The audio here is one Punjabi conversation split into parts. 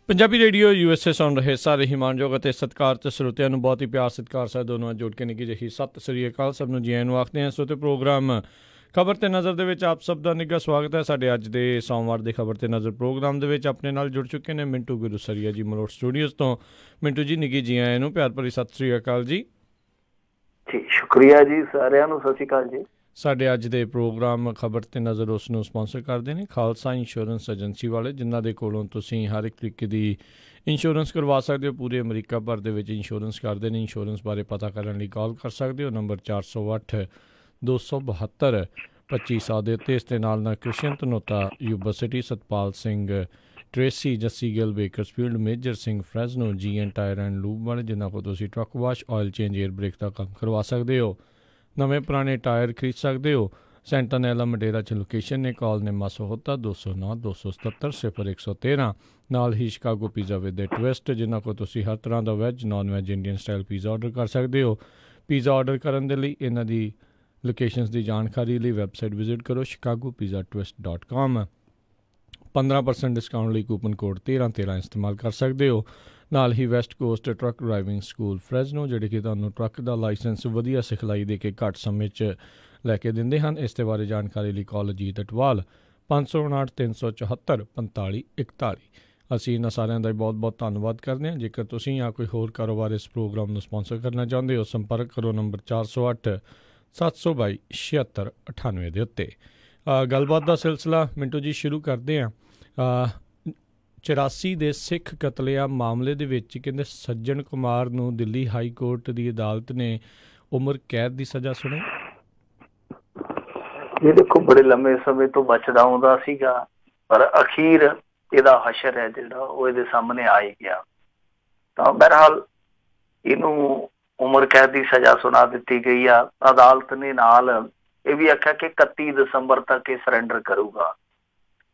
ਪੰਜਾਬੀ ਰੇਡੀਓ USA ਸੁਣ ਰਹੇ ਸਾਰੇ ਹੀ ਮਾਣਯੋਗ ਅਤੇ ਸਤਿਕਾਰਤ ਸਰੋਤਿਆਂ ਨੂੰ ਬਹੁਤ ਹੀ ਪਿਆਰ ਸਤਿਕਾਰ ਸਾਹਿਬ ਦੋਨੋਂ ਜੋੜ ਕੇ ਨਿੱਘੀ ਜਿਹੀ ਸਤਿ ਸ੍ਰੀ ਅਕਾਲ। ਸਭ ਨੂੰ ਜੀ ਆਇਆਂ ਨੂੰ ਆਖਦੇ ਹਾਂ। ਸਰੋਤੇ ਪ੍ਰੋਗਰਾਮ ਖਬਰ ਤੇ ਨਜ਼ਰ ਦੇ ਵਿੱਚ ਆਪ ਸਭ ਦਾ ਨਿੱਘਾ ਸਵਾਗਤ ਹੈ। ਸਾਡੇ ਅੱਜ ਦੇ ਸੋਮਵਾਰ ਦੇ ਖਬਰ ਤੇ ਨਜ਼ਰ ਪ੍ਰੋਗਰਾਮ ਦੇ ਵਿੱਚ ਆਪਣੇ ਨਾਲ ਜੁੜ ਚੁੱਕੇ ਨੇ ਮਿੰਟੂ ਗੁਰੂਸਰੀਆ ਜੀ ਮਲੋਟ ਸਟੂਡੀਓਜ਼ ਤੋਂ। ਮਿੰਟੂ ਜੀ ਨਿੱਘੀ ਜੀ ਆਇਆਂ ਨੂੰ ਪਿਆਰ ਭਰੀ ਸਤਿ ਸ੍ਰੀ ਅਕਾਲ ਜੀ। ਸ਼ੁਕਰੀਆ ਜੀ, ਸਾਰਿਆਂ ਨੂੰ ਸਤਿ ਸ਼੍ਰੀ ਅਕਾਲ ਜੀ। ਸਾਡੇ ਅੱਜ ਦੇ ਪ੍ਰੋਗਰਾਮ ਖਬਰ ਤੇ ਨਜ਼ਰ ਉਸ ਨੂੰ ਸਪਾਂਸਰ ਕਰਦੇ ਨੇ ਖਾਲਸਾ ਇੰਸ਼ੋਰੈਂਸ ਏਜੰਸੀ ਵਾਲੇ, ਜਿਨ੍ਹਾਂ ਦੇ ਕੋਲੋਂ ਤੁਸੀਂ ਹਰ ਇੱਕ ਤਰੀਕੇ ਦੀ ਇੰਸ਼ੋਰੈਂਸ ਕਰਵਾ ਸਕਦੇ ਹੋ। ਪੂਰੇ ਅਮਰੀਕਾ ਭਰ ਦੇ ਵਿੱਚ ਇੰਸ਼ੋਰੈਂਸ ਕਰਦੇ ਨੇ। ਇੰਸ਼ੋਰੈਂਸ ਬਾਰੇ ਪਤਾ ਕਰਨ ਲਈ ਕਾਲ ਕਰ ਸਕਦੇ ਹੋ ਨੰਬਰ 408-272-2500 ਦੇ ਉੱਤੇ। ਇਸ ਦੇ ਨਾਲ Krishan Dhanota, Yuba City, Satpal Singh, Tracy, Jassi Gill, Bakersfield, Major Singh, Fresno, GN tire and lube ਵਾਲੇ, ਜਿਨ੍ਹਾਂ ਕੋਲ ਤੁਸੀਂ truck wash, oil change, air brake ਦਾ ਕੰਮ ਕਰਵਾ ਸਕਦੇ ਹੋ। ਨਵੇਂ ਪੁਰਾਣੇ ਟਾਇਰ ਖਰੀਦ ਸਕਦੇ ਹੋ। ਸੈਂਟਾਨੈਲਾ ਮਡੇਰਾ 'ਚ ਲੋਕੇਸ਼ਨ ਨੇ। ਕਾਲ ਨੇ ਮਾਸੋਹੋਤਾ 209-277-0113। ਨਾਲ ਹੀ Chicago pizza with a twist, ਜਿਨ੍ਹਾਂ ਕੋਲ ਤੁਸੀਂ ਹਰ ਤਰ੍ਹਾਂ ਦਾ veg, non veg, Indian style pizza order ਕਰ ਸਕਦੇ ਹੋ। ਪੀਜ਼ਾ ਆਰਡਰ ਕਰਨ ਦੇ ਲਈ ਇਹਨਾਂ ਦੀ ਲੋਕੇਸ਼ਨਸ ਦੀ ਜਾਣਕਾਰੀ ਲਈ ਵੈਬਸਾਈਟ ਵਿਜ਼ਿਟ ਕਰੋ chicagopizzatwist.com। 15% ਡਿਸਕਾਊਂਟ ਲਈ ਕੂਪਨ ਕੋਡ 1313 ਇਸਤੇਮਾਲ ਕਰ ਸਕਦੇ ਹੋ। ਨਾਲ ਹੀ west coast truck driving school Fresno, ਜਿਹੜੇ ਕਿ ਤੁਹਾਨੂੰ ਟਰੱਕ ਦਾ ਲਾਇਸੈਂਸ ਵਧੀਆ ਸਿਖਲਾਈ ਦੇ ਕੇ ਘੱਟ ਸਮੇਂ 'ਚ ਲੈ ਕੇ ਦਿੰਦੇ ਹਨ। ਇਸ ਦੇ ਬਾਰੇ ਜਾਣਕਾਰੀ ਲਈ ਕਾਲ ਅਜੀਤ ਅਟਵਾਲ 559-374-4541। ਅਸੀਂ ਇਹਨਾਂ ਸਾਰਿਆਂ ਦਾ ਬਹੁਤ ਬਹੁਤ ਧੰਨਵਾਦ ਕਰਦੇ ਹਾਂ। ਜੇਕਰ ਤੁਸੀਂ ਜਾਂ ਕੋਈ ਹੋਰ ਕਾਰੋਬਾਰ ਇਸ ਪ੍ਰੋਗਰਾਮ ਨੂੰ ਸਪਾਂਸਰ ਕਰਨਾ ਚਾਹੁੰਦੇ ਹੋ, ਸੰਪਰਕ ਕਰੋ ਨੰਬਰ 408-722-7698 ਦੇ ਉੱਤੇ। ਗੱਲਬਾਤ ਦਾ ਸਿਲਸਿਲਾ ਮਿੰਟੂ ਜੀ ਸ਼ੁਰੂ ਕਰਦੇ ਹਾਂ। 84 ਦੇ ਸਿੱਖ ਕਤਲੇਆਮ ਮਾਮਲੇ ਦੇ ਵਿੱਚ ਕਹਿੰਦੇ ਸੱਜਣ ਕੁਮਾਰ ਨੂੰ ਦਿੱਲੀ ਹਾਈ ਕੋਰਟ ਦੀ ਅਦਾਲਤ ਨੇ ਉਮਰ ਕੈਦ ਦੀ ਸਜ਼ਾ ਸੁਣਾਈ। ਇਹ ਦੇਖੋ, ਬੜੇ ਲੰਮੇ ਸਮੇਂ ਤੋਂ ਬਚਦਾ ਆਉਂਦਾ ਸੀਗਾ, ਪਰ ਅਖੀਰ ਇਹਦਾ ਹਸ਼ਰ ਹੈ ਜਿਹੜਾ ਉਹ ਇਹਦੇ ਸਾਹਮਣੇ ਆ ਹੀ ਗਿਆ। ਤਾਂ ਬਹਰਹਾਲ ਇਹਨੂੰ ਉਮਰ ਕੈਦ ਦੀ ਸਜ਼ਾ ਸੁਣਾ ਦਿੱਤੀ ਗਈ ਆ। ਅਦਾਲਤ ਨੇ ਨਾਲ ਇਹ ਵੀ ਆਖਿਆ ਕਿ 31 ਦਸੰਬਰ ਤੱਕ ਇਹ ਸਰੈਂਡਰ ਕਰੂਗਾ।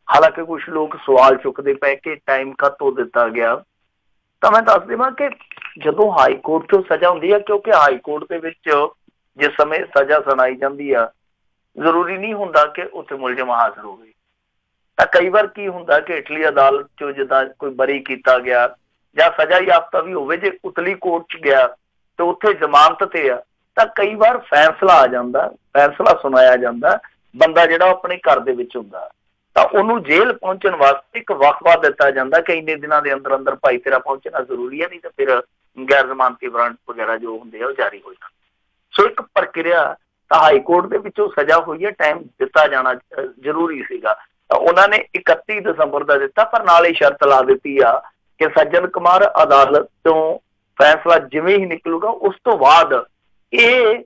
ਹਾਲਾਂਕਿ ਕੁਛ ਲੋਕ ਸਵਾਲ ਚੁੱਕਦੇ ਪਏ ਕਿ ਟਾਈਮ ਕਦੋਂ ਦਿੱਤਾ ਗਿਆ। ਤਾਂ ਮੈਂ ਦੱਸ ਦੇਵਾਂ ਕਿ ਜਦੋਂ ਹਾਈ ਕੋਰਟ 'ਚੋਂ ਸਜ਼ਾ ਹੁੰਦੀ ਹੈ, ਕਿਉਂਕਿ ਹਾਈ ਕੋਰਟ ਦੇ ਵਿੱਚ ਜਿਸ ਸਮੇਂ ਸਜ਼ਾ ਸੁਣਾਈ ਜਾਂਦੀ ਆ, ਜ਼ਰੂਰੀ ਨਹੀਂ ਹੁੰਦਾ ਕਿ ਉੱਥੇ ਮੁਲਜ਼ਮ ਹਾਜ਼ਰ ਹੋਵੇ। ਤਾਂ ਕਈ ਵਾਰ ਕੀ ਹੁੰਦਾ ਕਿ ਹੇਠਲੀ ਅਦਾਲਤ 'ਚੋਂ ਜਿੱਦਾਂ ਕੋਈ ਬਰੀ ਕੀਤਾ ਗਿਆ ਜਾਂ ਸਜ਼ਾ ਯਾਫਤਾ ਵੀ ਹੋਵੇ, ਜੇ ਉਤਲੀ ਕੋਰਟ 'ਚ ਗਿਆ ਤੇ ਉੱਥੇ ਜ਼ਮਾਨਤ ਤੇ ਆ, ਤਾਂ ਕਈ ਵਾਰ ਫੈਸਲਾ ਆ ਜਾਂਦਾ, ਫੈਸਲਾ ਸੁਣਾਇਆ ਜਾਂਦਾ। ਬੰਦਾ ਜਿਹੜਾ ਆਪਣੇ ਘਰ ਦੇ ਵਿੱਚ ਹੁੰਦਾ, ਤਾਂ ਉਹਨੂੰ ਜੇਲ੍ਹ ਪਹੁੰਚਣ ਵਾਸਤੇ ਇੱਕ ਵਕਫਾ ਦਿੱਤਾ ਜਾਂਦਾ ਕਿ ਇੰਨੇ ਦਿਨਾਂ ਦੇ ਅੰਦਰ ਅੰਦਰ ਭਾਈ ਤੇਰਾ ਪਹੁੰਚਣਾ ਜ਼ਰੂਰੀ ਹੈ, ਨਹੀਂ ਤਾਂ ਫਿਰ ਗੈਰ ਜ਼ਮਾਨਤੀ ਵਾਰੰਟ ਵਗੈਰਾ ਜੋ ਹੁੰਦੇ ਆ ਉਹ ਜਾਰੀ ਹੋ ਜਾਣ। ਸੋ ਇੱਕ ਪ੍ਰਕਿਰਿਆ ਤਾਂ ਹਾਈ ਕੋਰਟ ਦੇ ਵਿੱਚੋਂ ਸਜ਼ਾ ਹੋਈ ਹੈ, ਟਾਈਮ ਦਿੱਤਾ ਜਾਣਾ ਜ਼ਰੂਰੀ ਸੀਗਾ। ਤਾਂ ਉਹਨਾਂ ਨੇ 31 ਦਸੰਬਰ ਦਾ ਦਿੱਤਾ, ਪਰ ਨਾਲ ਹੀ ਸ਼ਰਤ ਲਾ ਦਿੱਤੀ ਆ ਕਿ ਸੱਜਣ ਕੁਮਾਰ ਅਦਾਲਤ ਤੋਂ ਫੈਸਲਾ ਜਿਵੇਂ ਹੀ ਨਿਕਲੂਗਾ ਉਸ ਤੋਂ ਬਾਅਦ ਇਹ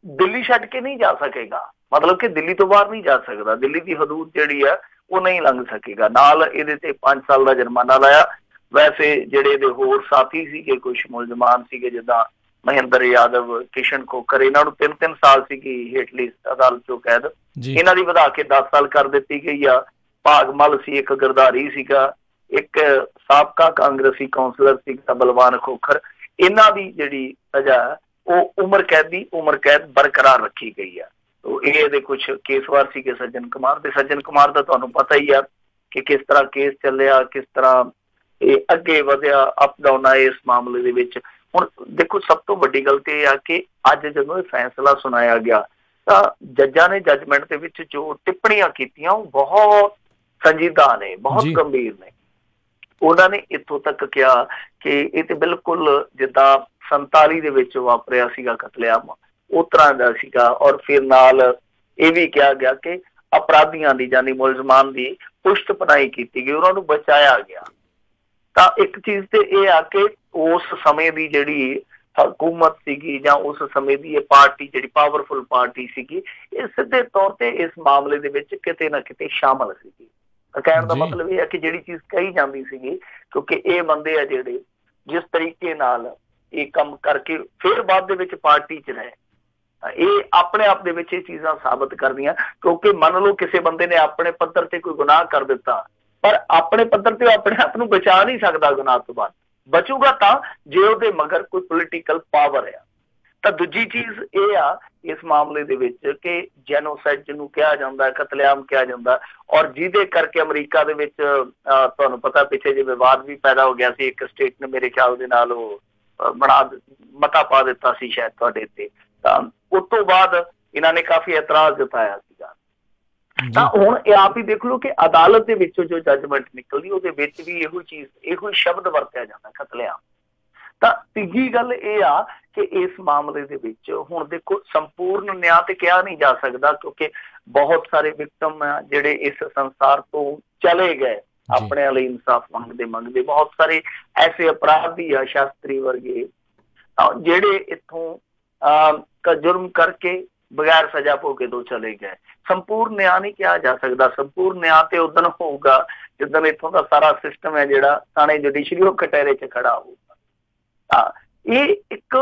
ਦਿੱਲੀ ਛੱਡ ਕੇ ਨਹੀਂ ਜਾ ਸਕੇਗਾ। ਮਤਲਬ ਕਿ ਦਿੱਲੀ ਤੋਂ ਬਾਹਰ ਨਹੀਂ ਜਾ ਸਕਦਾ, ਦਿੱਲੀ ਦੀ ਹਦੂਦ ਜਿਹੜੀ ਆ ਉਹ ਨਹੀਂ ਲੰਘ ਸਕੇਗਾ। ਨਾਲ ਇਹਦੇ ਤੇ 5 ਸਾਲ ਦਾ ਜੁਰਮਾਨਾ ਲਾਇਆ। ਵੈਸੇ ਜਿਹੜੇ ਇਹਦੇ ਹੋਰ ਸਾਥੀ ਸੀਗੇ, ਕੁਛ ਮੁਲਜ਼ਮਾਨ ਸੀਗੇ ਜਿੱਦਾਂ ਮਹਿੰਦਰ ਯਾਦਵ, ਕਿਸ਼ਨ ਕੋਕਰ, ਇਹਨਾਂ ਨੂੰ 3-3 ਸਾਲ ਸੀਗੀ ਹੇਠਲੀ ਅਦਾਲਤ ਚੋਂ ਕੈਦ, ਇਹਨਾਂ ਦੀ ਵਧਾ ਕੇ 10 ਸਾਲ ਕਰ ਦਿੱਤੀ ਗਈ ਆ। ਭਾਗਮਲ ਸੀ, ਇੱਕ ਗਿਰਧਾਰੀ ਸੀਗਾ, ਇੱਕ ਸਾਬਕਾ ਕਾਂਗਰਸੀ ਕੌਂਸਲਰ ਸੀਗਾ ਬਲਵਾਨ ਖੋਖਰ। ਇਹਨਾਂ ਦੀ ਜਿਹੜੀ ਸਜ਼ਾ ਉਹ ਉਮਰ ਕੈਦ ਬਰਕਰਾਰ ਰੱਖੀ ਗਈ ਆ। ਇਹਦੇ ਕੁਛ ਕੇਸਵਾਰ ਸੀਗੇ ਸੱਜਣ ਕੁਮਾਰ ਦੇ। ਸੱਜਣ ਕੁਮਾਰ ਦਾ ਤੁਹਾਨੂੰ ਪਤਾ ਹੀ ਆ ਕਿ ਕਿਸ ਤਰ੍ਹਾਂ ਕੇਸ ਚੱਲਿਆ, ਕਿਸ ਤਰ੍ਹਾਂ ਇਹ ਅੱਗੇ ਵਧਿਆ, ਅਪ ਡਾਊਨ ਆਏ ਇਸ ਮਾਮਲੇ ਦੇ ਵਿੱਚ। ਹੁਣ ਦੇਖੋ, ਸਭ ਤੋਂ ਵੱਡੀ ਗੱਲ ਤੇ ਇਹ ਆ ਕਿ ਅੱਜ ਜਦੋਂ ਇਹ ਫੈਸਲਾ ਸੁਣਾਇਆ ਗਿਆ ਤਾਂ ਜੱਜਾਂ ਨੇ ਜੱਜਮੈਂਟ ਦੇ ਵਿੱਚ ਜੋ ਟਿੱਪਣੀਆਂ ਕੀਤੀਆਂ ਉਹ ਬਹੁਤ ਸੰਜੀਦਾ ਨੇ, ਬਹੁਤ ਗੰਭੀਰ ਨੇ। ਉਹਨਾਂ ਨੇ ਇੱਥੋਂ ਤੱਕ ਕਿਹਾ ਕਿ ਇਹ ਤੇ ਬਿਲਕੁਲ ਜਿੱਦਾਂ 47 ਦੇ ਵਿੱਚ ਵਾਪਰਿਆ ਸੀਗਾ ਕਤਲੇਆਮ, ਉਸ ਤਰ੍ਹਾਂ ਦਾ ਸੀਗਾ। ਔਰ ਫਿਰ ਨਾਲ ਇਹ ਵੀ ਕਿਹਾ ਗਿਆ ਕਿ ਅਪਰਾਧੀਆਂ ਦੀ ਯਾਨੀ ਮੁਲਜ਼ਮਾਨ ਦੀ ਪੁਸ਼ਤ ਪਨਾਹੀ ਕੀਤੀ ਗਈ, ਉਹਨਾਂ ਨੂੰ ਬਚਾਇਆ ਗਿਆ। ਤਾਂ ਇੱਕ ਚੀਜ਼ ਤੇ ਇਹ ਆ ਕਿ ਉਸ ਸਮੇਂ ਦੀ ਜਿਹੜੀ ਹਕੂਮਤ ਸੀਗੀ ਜਾਂ ਉਸ ਸਮੇਂ ਦੀ ਇਹ ਪਾਰਟੀ ਜਿਹੜੀ ਪਾਵਰਫੁਲ ਪਾਰਟੀ ਸੀਗੀ, ਇਹ ਸਿੱਧੇ ਤੌਰ ਤੇ ਇਸ ਮਾਮਲੇ ਦੇ ਵਿੱਚ ਕਿਤੇ ਨਾ ਕਿਤੇ ਸ਼ਾਮਲ ਸੀਗੀ। ਕਹਿਣ ਦਾ ਮਤਲਬ ਇਹ ਹੈ ਕਿ ਜਿਹੜੀ ਚੀਜ਼ ਕਹੀ ਜਾਂਦੀ ਸੀਗੀ, ਕਿਉਂਕਿ ਇਹ ਬੰਦੇ ਆ ਜਿਹੜੇ ਜਿਸ ਤਰੀਕੇ ਨਾਲ ਇਹ ਕੰਮ ਕਰਕੇ ਫਿਰ ਬਾਅਦ ਦੇ ਵਿੱਚ ਪਾਰਟੀ 'ਚ ਰਹੇ, ਇਹ ਆਪਣੇ ਆਪ ਦੇ ਵਿੱਚ ਇਹ ਚੀਜ਼ਾਂ ਸਾਬਤ ਕਰਦੀਆਂ। ਕਿਉਂਕਿ ਮੰਨ ਲਓ ਕਿਸੇ ਬੰਦੇ ਨੇ ਆਪਣੇ ਪੱਧਰ ਤੇ ਕੋਈ ਗੁਨਾਹ ਕਰ ਦਿੱਤਾ, ਪਰ ਆਪਣੇ ਪੱਧਰ ਤੇ ਆਪਣੇ ਆਪ ਨੂੰ ਬਚਾ ਨਹੀਂ ਸਕਦਾ ਗੁਨਾਹ ਤੋਂ ਬਾਅਦ। ਬਚੂਗਾ ਤਾਂ ਜੇ ਉਹਦੇ ਮਗਰ ਕੋਈ ਪੋਲੀਟੀਕਲ ਪਾਵਰ ਆ। ਤਾਂ ਦੂਜੀ ਚੀਜ਼ ਇਹ ਆ ਇਸ ਮਾਮਲੇ ਦੇ ਵਿੱਚ ਕਿ ਜੈਨੋਸਾਈਡ ਜਿਹਨੂੰ ਕਿਹਾ ਜਾਂਦਾ, ਕਤਲੇਆਮ ਕਿਹਾ ਜਾਂਦਾ, ਔਰ ਜਿਹਦੇ ਕਰਕੇ ਅਮਰੀਕਾ ਦੇ ਵਿੱਚ ਤੁਹਾਨੂੰ ਪਤਾ ਪਿੱਛੇ ਜੇ ਵਿਵਾਦ ਵੀ ਪੈਦਾ ਹੋ ਗਿਆ ਸੀ। ਇੱਕ ਸਟੇਟ ਨੇ ਮੇਰੇ ਖਿਆਲ ਦੇ ਨਾਲ ਉਹ ਮਤਾ ਪਾ ਦਿੱਤਾ ਸੀ ਸ਼ਾਇਦ ਤੁਹਾਡੇ ਤੇ, ਤਾਂ ਉਸ ਤੋਂ ਬਾਅਦ ਇਹਨਾਂ ਨੇ ਕਾਫੀ ਇਤਰਾਜ਼ ਜਤਾਇਆ ਸੀਗਾ। ਤਾਂ ਹੁਣ ਇਹ ਆਪ ਹੀ ਦੇਖ ਲਓ ਕਿ ਅਦਾਲਤ ਦੇ ਵਿੱਚੋਂ ਜੋ ਜੱਜਮੈਂਟ ਨਿਕਲਦੀ ਉਹਦੇ ਵਿੱਚ ਵੀ ਇਹੋ ਚੀਜ਼, ਇਹੋ ਹੀ ਸ਼ਬਦ ਵਰਤਿਆ ਜਾਂਦਾ, ਕਤਲੇਆਮ। ਤਾਂ ਤੀਜੀ ਗੱਲ ਇਹ ਆ ਕਿ ਇਸ ਮਾਮਲੇ ਦੇ ਵਿੱਚ ਹੁਣ ਦੇਖੋ ਸੰਪੂਰਨ ਨਿਆਂ ਤੇ ਕਿਹਾ ਨਹੀਂ ਜਾ ਸਕਦਾ, ਕਿਉਂਕਿ ਬਹੁਤ ਸਾਰੇ ਵਿਕਟਮ ਆ ਜਿਹੜੇ ਇਸ ਸੰਸਾਰ ਤੋਂ ਚਲੇ ਗਏ ਆਪਣੇ ਲਈ ਇਨਸਾਫ ਮੰਗਦੇ। ਬਹੁਤ ਸਾਰੇ ਐਸੇ ਅਪਰਾਧੀ ਆ, ਸ਼ਾਸਤਰੀ ਵਰਗੇ, ਜਿਹੜੇ ਇੱਥੋਂ ਜੁਰਮ ਕਰਕੇ ਬਗੈਰ ਸਜ਼ਾ ਭੋਗੇ ਤੋਂ ਚਲੇ ਗਏ। ਸੰਪੂਰਨ ਨਿਆਂ ਨਹੀਂ ਕਿਹਾ ਜਾ ਸਕਦਾ। ਸੰਪੂਰਨ ਨਿਆਂ ਤੇ ਉਦਣ ਹੋਊਗਾ ਜਿੱਦਣ ਇੱਥੋਂ ਦਾ ਸਾਰਾ ਸਿਸਟਮ ਹੈ ਜਿਹੜਾ ਥਾਣੇ ਜੁਡੀਸ਼ਰੀ ਉਹ ਕਟਹਿਰੇ 'ਚ ਖੜਾ ਹੋਊਗਾ। ਤਾਂ ਇਹ ਇੱਕ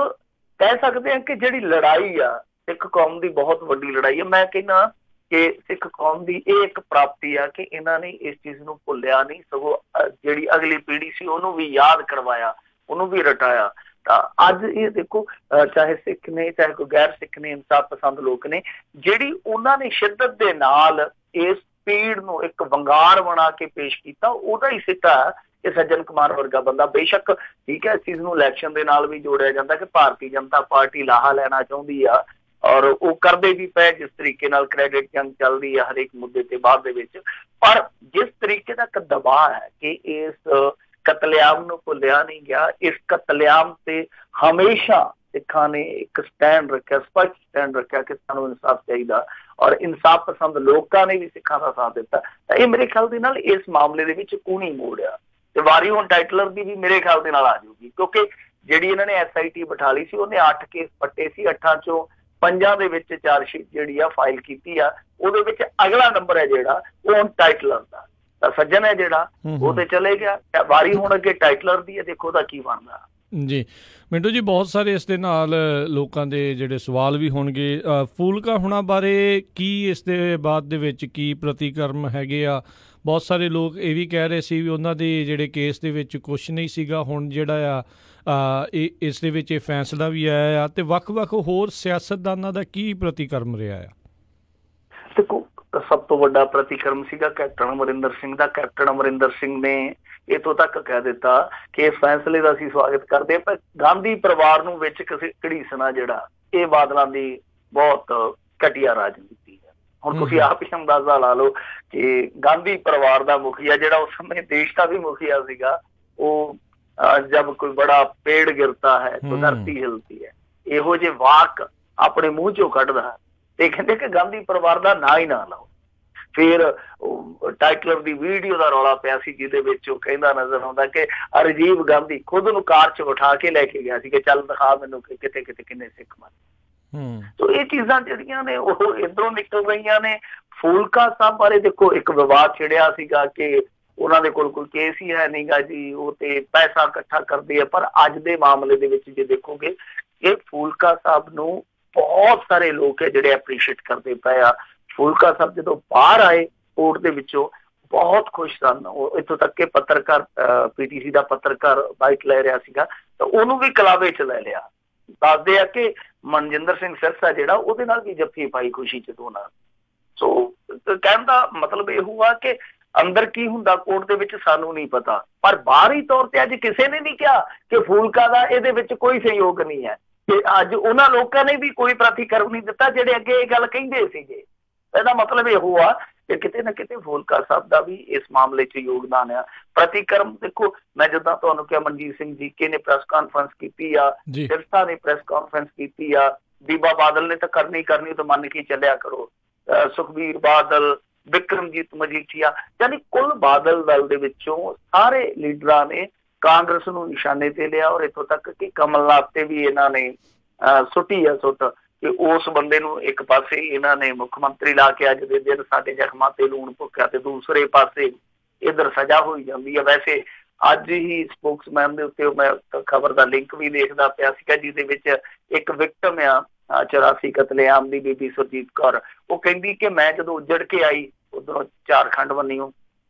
ਕਹਿ ਸਕਦੇ ਹਾਂ ਕਿ ਜਿਹੜੀ ਲੜਾਈ ਆ ਸਿੱਖ ਕੌਮ ਦੀ, ਬਹੁਤ ਵੱਡੀ ਲੜਾਈ ਹੈ। ਮੈਂ ਕਹਿੰਦਾ ਕਿ ਸਿੱਖ ਕੌਮ ਦੀ ਇਹ ਇੱਕ ਪ੍ਰਾਪਤੀ ਆ ਕਿ ਇਹਨਾਂ ਨੇ ਇਸ ਚੀਜ਼ ਨੂੰ ਭੁੱਲਿਆ ਨਹੀਂ, ਸਗੋਂ ਜਿਹੜੀ ਅਗਲੀ ਪੀੜ੍ਹੀ ਸੀ ਉਹਨੂੰ ਵੀ ਯਾਦ ਕਰਵਾਇਆ, ਉਹਨੂੰ ਵੀ ਰਟਾਇਆ। ਤਾਂ ਅੱਜ ਇਹ ਦੇਖੋ, ਚਾਹੇ ਸਿੱਖ ਨੇ ਚਾਹੇ ਕੋਈ ਗੈਰ ਸਿੱਖ ਨੇ, ਇਨਸਾਫ ਪਸੰਦ ਲੋਕ ਨੇ, ਜਿਹੜੀ ਉਹਨਾਂ ਨੇ ਸ਼ਿੱਦਤ ਦੇ ਨਾਲ ਇਸ ਪੀੜ ਨੂੰ ਇੱਕ ਵੰਗਾਰ ਬਣਾ ਕੇ ਪੇਸ਼ ਕੀਤਾ, ਉਹਦਾ ਹੀ ਸਿੱਟਾ ਕਿ ਸੱਜਣ ਕੁਮਾਰ ਵਰਗਾ ਬੰਦਾ। ਬੇਸ਼ੱਕ ਠੀਕ ਹੈ, ਇਸ ਚੀਜ਼ ਨੂੰ ਇਲੈਕਸ਼ਨ ਦੇ ਨਾਲ ਵੀ ਜੋੜਿਆ ਜਾਂਦਾ ਕਿ ਭਾਰਤੀ ਜਨਤਾ ਪਾਰਟੀ ਲਾਹਾ ਲੈਣਾ ਚਾਹੁੰਦੀ ਆ, ਔਰ ਉਹ ਕਰਦੇ ਵੀ ਪਏ ਜਿਸ ਤਰੀਕੇ ਨਾਲ ਕ੍ਰੈਡਿਟ ਜੰਗ ਚੱਲਦੀ ਆ ਹਰੇਕ ਮੁੱਦੇ ਤੇ ਬਾਅਦ ਦੇ ਵਿੱਚ। ਪਰ ਜਿਸ ਤਰੀਕੇ ਦਾ ਇੱਕ ਦਬਾਅ ਹੈ ਕਿ ਇਸ ਕਤਲੇਆਮ ਨੂੰ ਭੁੱਲਿਆ ਨਹੀਂ ਗਿਆ, ਇਸ ਕਤਲੇਆਮ ਤੇ ਹਮੇਸ਼ਾ ਸਿੱਖਾਂ ਨੇ ਇੱਕ ਸਟੈਂਡ ਰੱਖਿਆ, ਸਪਸ਼ਟ ਸਟੈਂਡ ਰੱਖਿਆ ਕਿ ਸਾਨੂੰ ਇਨਸਾਫ ਚਾਹੀਦਾ, ਔਰ ਇਨਸਾਫ ਪਸੰਦ ਲੋਕਾਂ ਨੇ ਵੀ ਸਿੱਖਾਂ ਦਾ ਸਾਥ ਦਿੱਤਾ। ਤਾਂ ਇਹ ਮੇਰੇ ਖਿਆਲ ਦੇ ਨਾਲ ਇਸ ਮਾਮਲੇ ਦੇ ਵਿੱਚ ਕੂਣੀ ਮੋੜ ਆ, ਤੇ ਵਾਰੀ ਹੁਣ ਟਾਈਟਲਰ ਦੀ ਵੀ ਮੇਰੇ ਖਿਆਲ ਦੇ ਨਾਲ ਆ ਜਾਊਗੀ, ਕਿਉਂਕਿ ਜਿਹੜੀ ਇਹਨਾਂ ਨੇ SIT ਬਿਠਾ ਲਈ ਸੀ ਉਹਨੇ 8 ਕੇਸ ਪੱਟੇ ਸੀ, 8 ਚੋਂ 5 ਦੇ ਵਿੱਚ ਚਾਰਜਸ਼ੀਟ ਜਿਹੜੀ ਆ ਫਾਈਲ ਕੀਤੀ ਆ। ਉਹਦੇ ਵਿੱਚ ਅਗਲਾ ਨੰਬਰ ਹੈ ਜਿਹੜਾ ਉਹ ਹੁਣ ਟਾਈਟਲਰ ਦਾ। ਤਾਂ ਸੱਜਣ ਹੈ ਜਿਹੜਾ ਉਹ ਤੇ ਚਲੇ ਗਿਆ, ਵਾਰੀ ਹੁਣ ਅੱਗੇ ਟਾਈਟਲਰ ਦੀ ਹੈ, ਦੇਖੋ ਉਹਦਾ ਕੀ ਬਣਦਾ। ਜੀ ਮਿੰਟੂ ਜੀ, ਬਹੁਤ ਸਾਰੇ ਇਸ ਦੇ ਨਾਲ ਲੋਕਾਂ ਦੇ ਜਿਹੜੇ ਸਵਾਲ ਵੀ ਹੋਣਗੇ। ਫੂਲਕਾ ਹੁਣਾਂ ਬਾਰੇ ਕੀ ਇਸ ਦੇ ਬਾਅਦ ਦੇ ਵਿੱਚ ਕੀ ਪ੍ਰਤੀਕਰਮ ਹੈਗੇ ਆ? ਬਹੁਤ ਸਾਰੇ ਲੋਕ ਇਹ ਵੀ ਕਹਿ ਰਹੇ ਸੀ ਵੀ ਉਹਨਾਂ ਦੇ ਜਿਹੜੇ ਕੇਸ ਦੇ ਵਿੱਚ ਕੁਛ ਨਹੀਂ ਸੀਗਾ, ਹੁਣ ਜਿਹੜਾ ਆ ਇਸ ਦੇ ਵਿੱਚ ਇਹ ਫੈਸਲਾ ਵੀ ਆਇਆ ਆ, ਤੇ ਵੱਖ-ਵੱਖ ਹੋਰ ਸਿਆਸਤਦਾਨਾਂ ਦਾ ਕੀ ਪ੍ਰਤੀਕਰਮ ਰਿਹਾ ਆ? ਦੇਖੋ, ਸਭ ਤੋਂ ਵੱਡਾ ਪ੍ਰਤੀਕਰਮ ਸੀਗਾ ਕੈਪਟਨ ਅਮਰਿੰਦਰ ਸਿੰਘ ਦਾ। ਕੈਪਟਨ ਅਮਰਿੰਦਰ ਸਿੰਘ ਨੇ ਇੱਥੋਂ ਤੱਕ ਕਹਿ ਦਿੱਤਾ ਕਿ ਇਸ ਫੈਸਲੇ ਦਾ ਅਸੀਂ ਸਵਾਗਤ ਕਰਦੇ ਹਾਂ, ਪਰ ਗਾਂਧੀ ਪਰਿਵਾਰ ਨੂੰ ਵਿੱਚ ਕਿਸੇ ਘੜੀਸਣਾ ਜਿਹੜਾ ਇਹ ਬਾਦਲਾਂ ਦੀ ਬਹੁਤ ਘਟੀਆ ਰਾਜਨੀਤੀ ਹੈ। ਹੁਣ ਤੁਸੀਂ ਆਪ ਹੀ ਅੰਦਾਜ਼ਾ ਲਾ ਲਓ ਕਿ ਗਾਂਧੀ ਪਰਿਵਾਰ ਦਾ ਮੁਖੀਆ ਜਿਹੜਾ ਉਸ ਸਮੇਂ ਦੇਸ਼ ਦਾ ਵੀ ਮੁਖੀਆ ਸੀਗਾ, ਉਹ ਜਬ ਕੋਈ ਬੜਾ ਪੇੜ ਗਿਰਤਾ ਹੈ ਤਾਂ ਧਰਤੀ ਹਿਲਤੀ ਹੈ, ਇਹੋ ਜਿਹੇ ਵਾਕ ਆਪਣੇ ਮੂੰਹ ਚੋਂ ਕੱਢਦਾ। ਤੇ ਕਹਿੰਦੇ ਕਿ ਗਾਂਧੀ ਪਰਿਵਾਰ ਦਾ ਨਾਂ ਹੀ ਨਾ ਲਓ। ਫਿਰ ਟਾਈਟਲਰ ਦੀ ਵੀਡੀਓ ਦਾ ਰੌਲਾ ਪਿਆ ਸੀ ਜਿਹਦੇ ਵਿੱਚ ਉਹ ਕਹਿੰਦਾ ਨਜ਼ਰ ਆਉਂਦਾ ਕਿ ਰਾਜੀਵ ਗਾਂਧੀ ਖੁਦ ਨੂੰ ਕਾਰ 'ਚ ਉਠਾ ਕੇ ਲੈ ਕੇ ਗਿਆ ਸੀ ਕਿ ਚੱਲ ਦਿਖਾ ਮੈਨੂੰ ਕਿਤੇ ਕਿਤੇ ਕਿੰਨੇ ਸਿੱਖ ਮਰੇ। ਤੋ ਇਹ ਚੀਜ਼ਾਂ ਜਿਹੜੀਆਂ ਨੇ ਉਹ ਇੱਧਰੋਂ ਨਿਕਲ ਰਹੀਆਂ ਨੇ। ਫੂਲਕਾ ਸਾਹਿਬ ਬਾਰੇ ਦੇਖੋ ਇੱਕ ਵਿਵਾਦ ਛਿੜਿਆ ਸੀਗਾ ਕਿ ਉਹਨਾਂ ਦੇ ਕੋਲ ਕੋਈ ਕੇਸ ਹੀ ਹੈ ਨਹੀਂਗਾ ਜੀ, ਉਹ ਤੇ ਪੈਸਾ ਇਕੱਠਾ ਕਰਦੇ ਆ। ਪਰ ਅੱਜ ਦੇ ਮਾਮਲੇ ਦੇ ਵਿੱਚ ਜੇ ਦੇਖੋਗੇ ਇਹ ਫੂਲਕਾ ਸਾਹਿਬ ਨੂੰ ਬਹੁਤ ਸਾਰੇ ਲੋਕ ਹੈ ਜਿਹੜੇ ਐਪਰੀਸ਼ੀਏਟ ਕਰਦੇ ਪਏ ਆ। ਫੂਲਕਾ ਸਾਹਿਬ ਜਦੋਂ ਬਾਹਰ ਆਏ ਕੋਰਟ ਦੇ ਵਿੱਚੋਂ ਬਹੁਤ ਖੁਸ਼ ਸਨ। ਉਹ ਇੱਥੋਂ ਤੱਕ ਕਿ ਪੱਤਰਕਾਰ PTC ਦਾ ਪੱਤਰਕਾਰ ਬਾਈਟ ਲੈ ਰਿਹਾ ਸੀਗਾ ਤਾਂ ਉਹਨੂੰ ਵੀ ਕਲਾਵੇ 'ਚ ਲੈ ਲਿਆ। ਦੱਸਦੇ ਆ ਕਿ ਮਨਜਿੰਦਰ ਸਿੰਘ ਸਿਰਸਾ ਜਿਹੜਾ ਉਹਦੇ ਨਾਲ ਵੀ ਜੱਫੀ ਪਾਈ ਖੁਸ਼ੀ 'ਚ ਦੋਨਾਂ। ਸੋ ਕਹਿਣ ਦਾ ਮਤਲਬ ਇਹ ਹੁਆ ਕਿ ਅੰਦਰ ਕੀ ਹੁੰਦਾ ਕੋਰਟ ਦੇ ਵਿੱਚ ਸਾਨੂੰ ਨਹੀਂ ਪਤਾ, ਪਰ ਬਾਹਰੀ ਤੌਰ ਤੇ ਅੱਜ ਕਿਸੇ ਨੇ ਨਹੀਂ ਕਿਹਾ ਕਿ ਫੂਲਕਾ ਦਾ ਇਹਦੇ ਵਿੱਚ ਕੋਈ ਸਹਿਯੋਗ ਨਹੀਂ ਹੈ। ਕਿ ਅੱਜ ਉਹਨਾਂ ਲੋਕਾਂ ਨੇ ਵੀ ਕੋਈ ਪ੍ਰਤੀਕਰਮ ਨਹੀਂ ਦਿੱਤਾ ਜਿਹੜੇ ਅੱਗੇ ਇਹ ਗੱਲ ਕਹਿੰਦੇ ਸੀਗੇ। ਇਹਦਾ ਮਤਲਬ ਇਹ ਹੋਆ ਕਿ ਕਿਤੇ ਨਾ ਕਿਤੇ ਫੂਲਕਾ ਸਾਹਿਬ ਦਾ ਵੀ ਇਸ ਮਾਮਲੇ 'ਚ ਯੋਗਦਾਨ ਆ। ਪ੍ਰਤੀਕਰਮ ਦੇਖੋ, ਮੈਂ ਜਿੱਦਾਂ ਤੁਹਾਨੂੰ ਕਿਹਾ ਮਨਜੀਤ ਸਿੰਘ ਜੀਕੇ ਨੇ ਪ੍ਰੈਸ ਕਾਨਫਰੰਸ ਕੀਤੀ ਆ, ਸਿਰਸਾ ਨੇ ਪ੍ਰੈਸ ਕਾਨਫਰੰਸ ਕੀਤੀ ਆ, ਬੀਬਾ ਬਾਦਲ ਨੇ ਤਾਂ ਕਰਨੀ ਤਾਂ ਮੰਨ ਕੇ ਚੱਲਿਆ ਕਰੋ, ਸੁਖਬੀਰ ਬਾਦਲ, ਵਿਕਰਮਜੀਤ ਮਜੀਠੀਆ, ਯਾਨੀ ਕੁੱਲ ਬਾਦਲ ਦਲ ਦੇ ਵਿੱਚੋਂ ਸਾਰੇ ਲੀਡਰਾਂ ਨੇ ਕਾਂਗਰਸ ਨੂੰ ਨਿਸ਼ਾਨੇ ਤੇ ਲਿਆ। ਔਰ ਇੱਥੋਂ ਤੱਕ ਕਿ ਕਮਲਨਾਥ ਤੇ ਵੀ ਇਹਨਾਂ ਨੇ ਸੁੱਟੀ ਆ ਸੁੱਟ ਕਿ ਉਸ ਬੰਦੇ ਨੂੰ ਇੱਕ ਪਾਸੇ ਇਹਨਾਂ ਨੇ ਮੁੱਖ ਮੰਤਰੀ ਲਾ ਕੇ ਅੱਜ ਦੇ ਦਿਨ ਸਾਡੇ ਜ਼ਖਮਾਂ ਤੇ ਲੂਣ ਭੁੱਕਿਆ, ਤੇ ਦੂਸਰੇ ਪਾਸੇ ਇੱਧਰ ਸਜ਼ਾ ਹੋਈ ਜਾਂਦੀ ਹੈ। ਵੈਸੇ ਅੱਜ ਹੀ ਸਪੋਕਸਮੈਨ ਦੇ ਉੱਤੇ ਮੈਂ ਖਬਰ ਦਾ ਲਿੰਕ ਵੀ ਦੇਖਦਾ ਪਿਆ ਸੀਗਾ ਜਿਹਦੇ ਵਿੱਚ ਇੱਕ ਵਿਕਟਮ ਆ 84 ਕਤਲੇਆਮ ਦੀ ਬੀਬੀ ਸੁਰਜੀਤ ਕੌਰ। ਉਹ ਕਹਿੰਦੀ ਕਿ ਮੈਂ ਜਦੋਂ ਉੱਜੜ ਕੇ ਆਈ ਉਧਰੋਂ ਝਾਰਖੰਡ ਬੰਨਿਓ,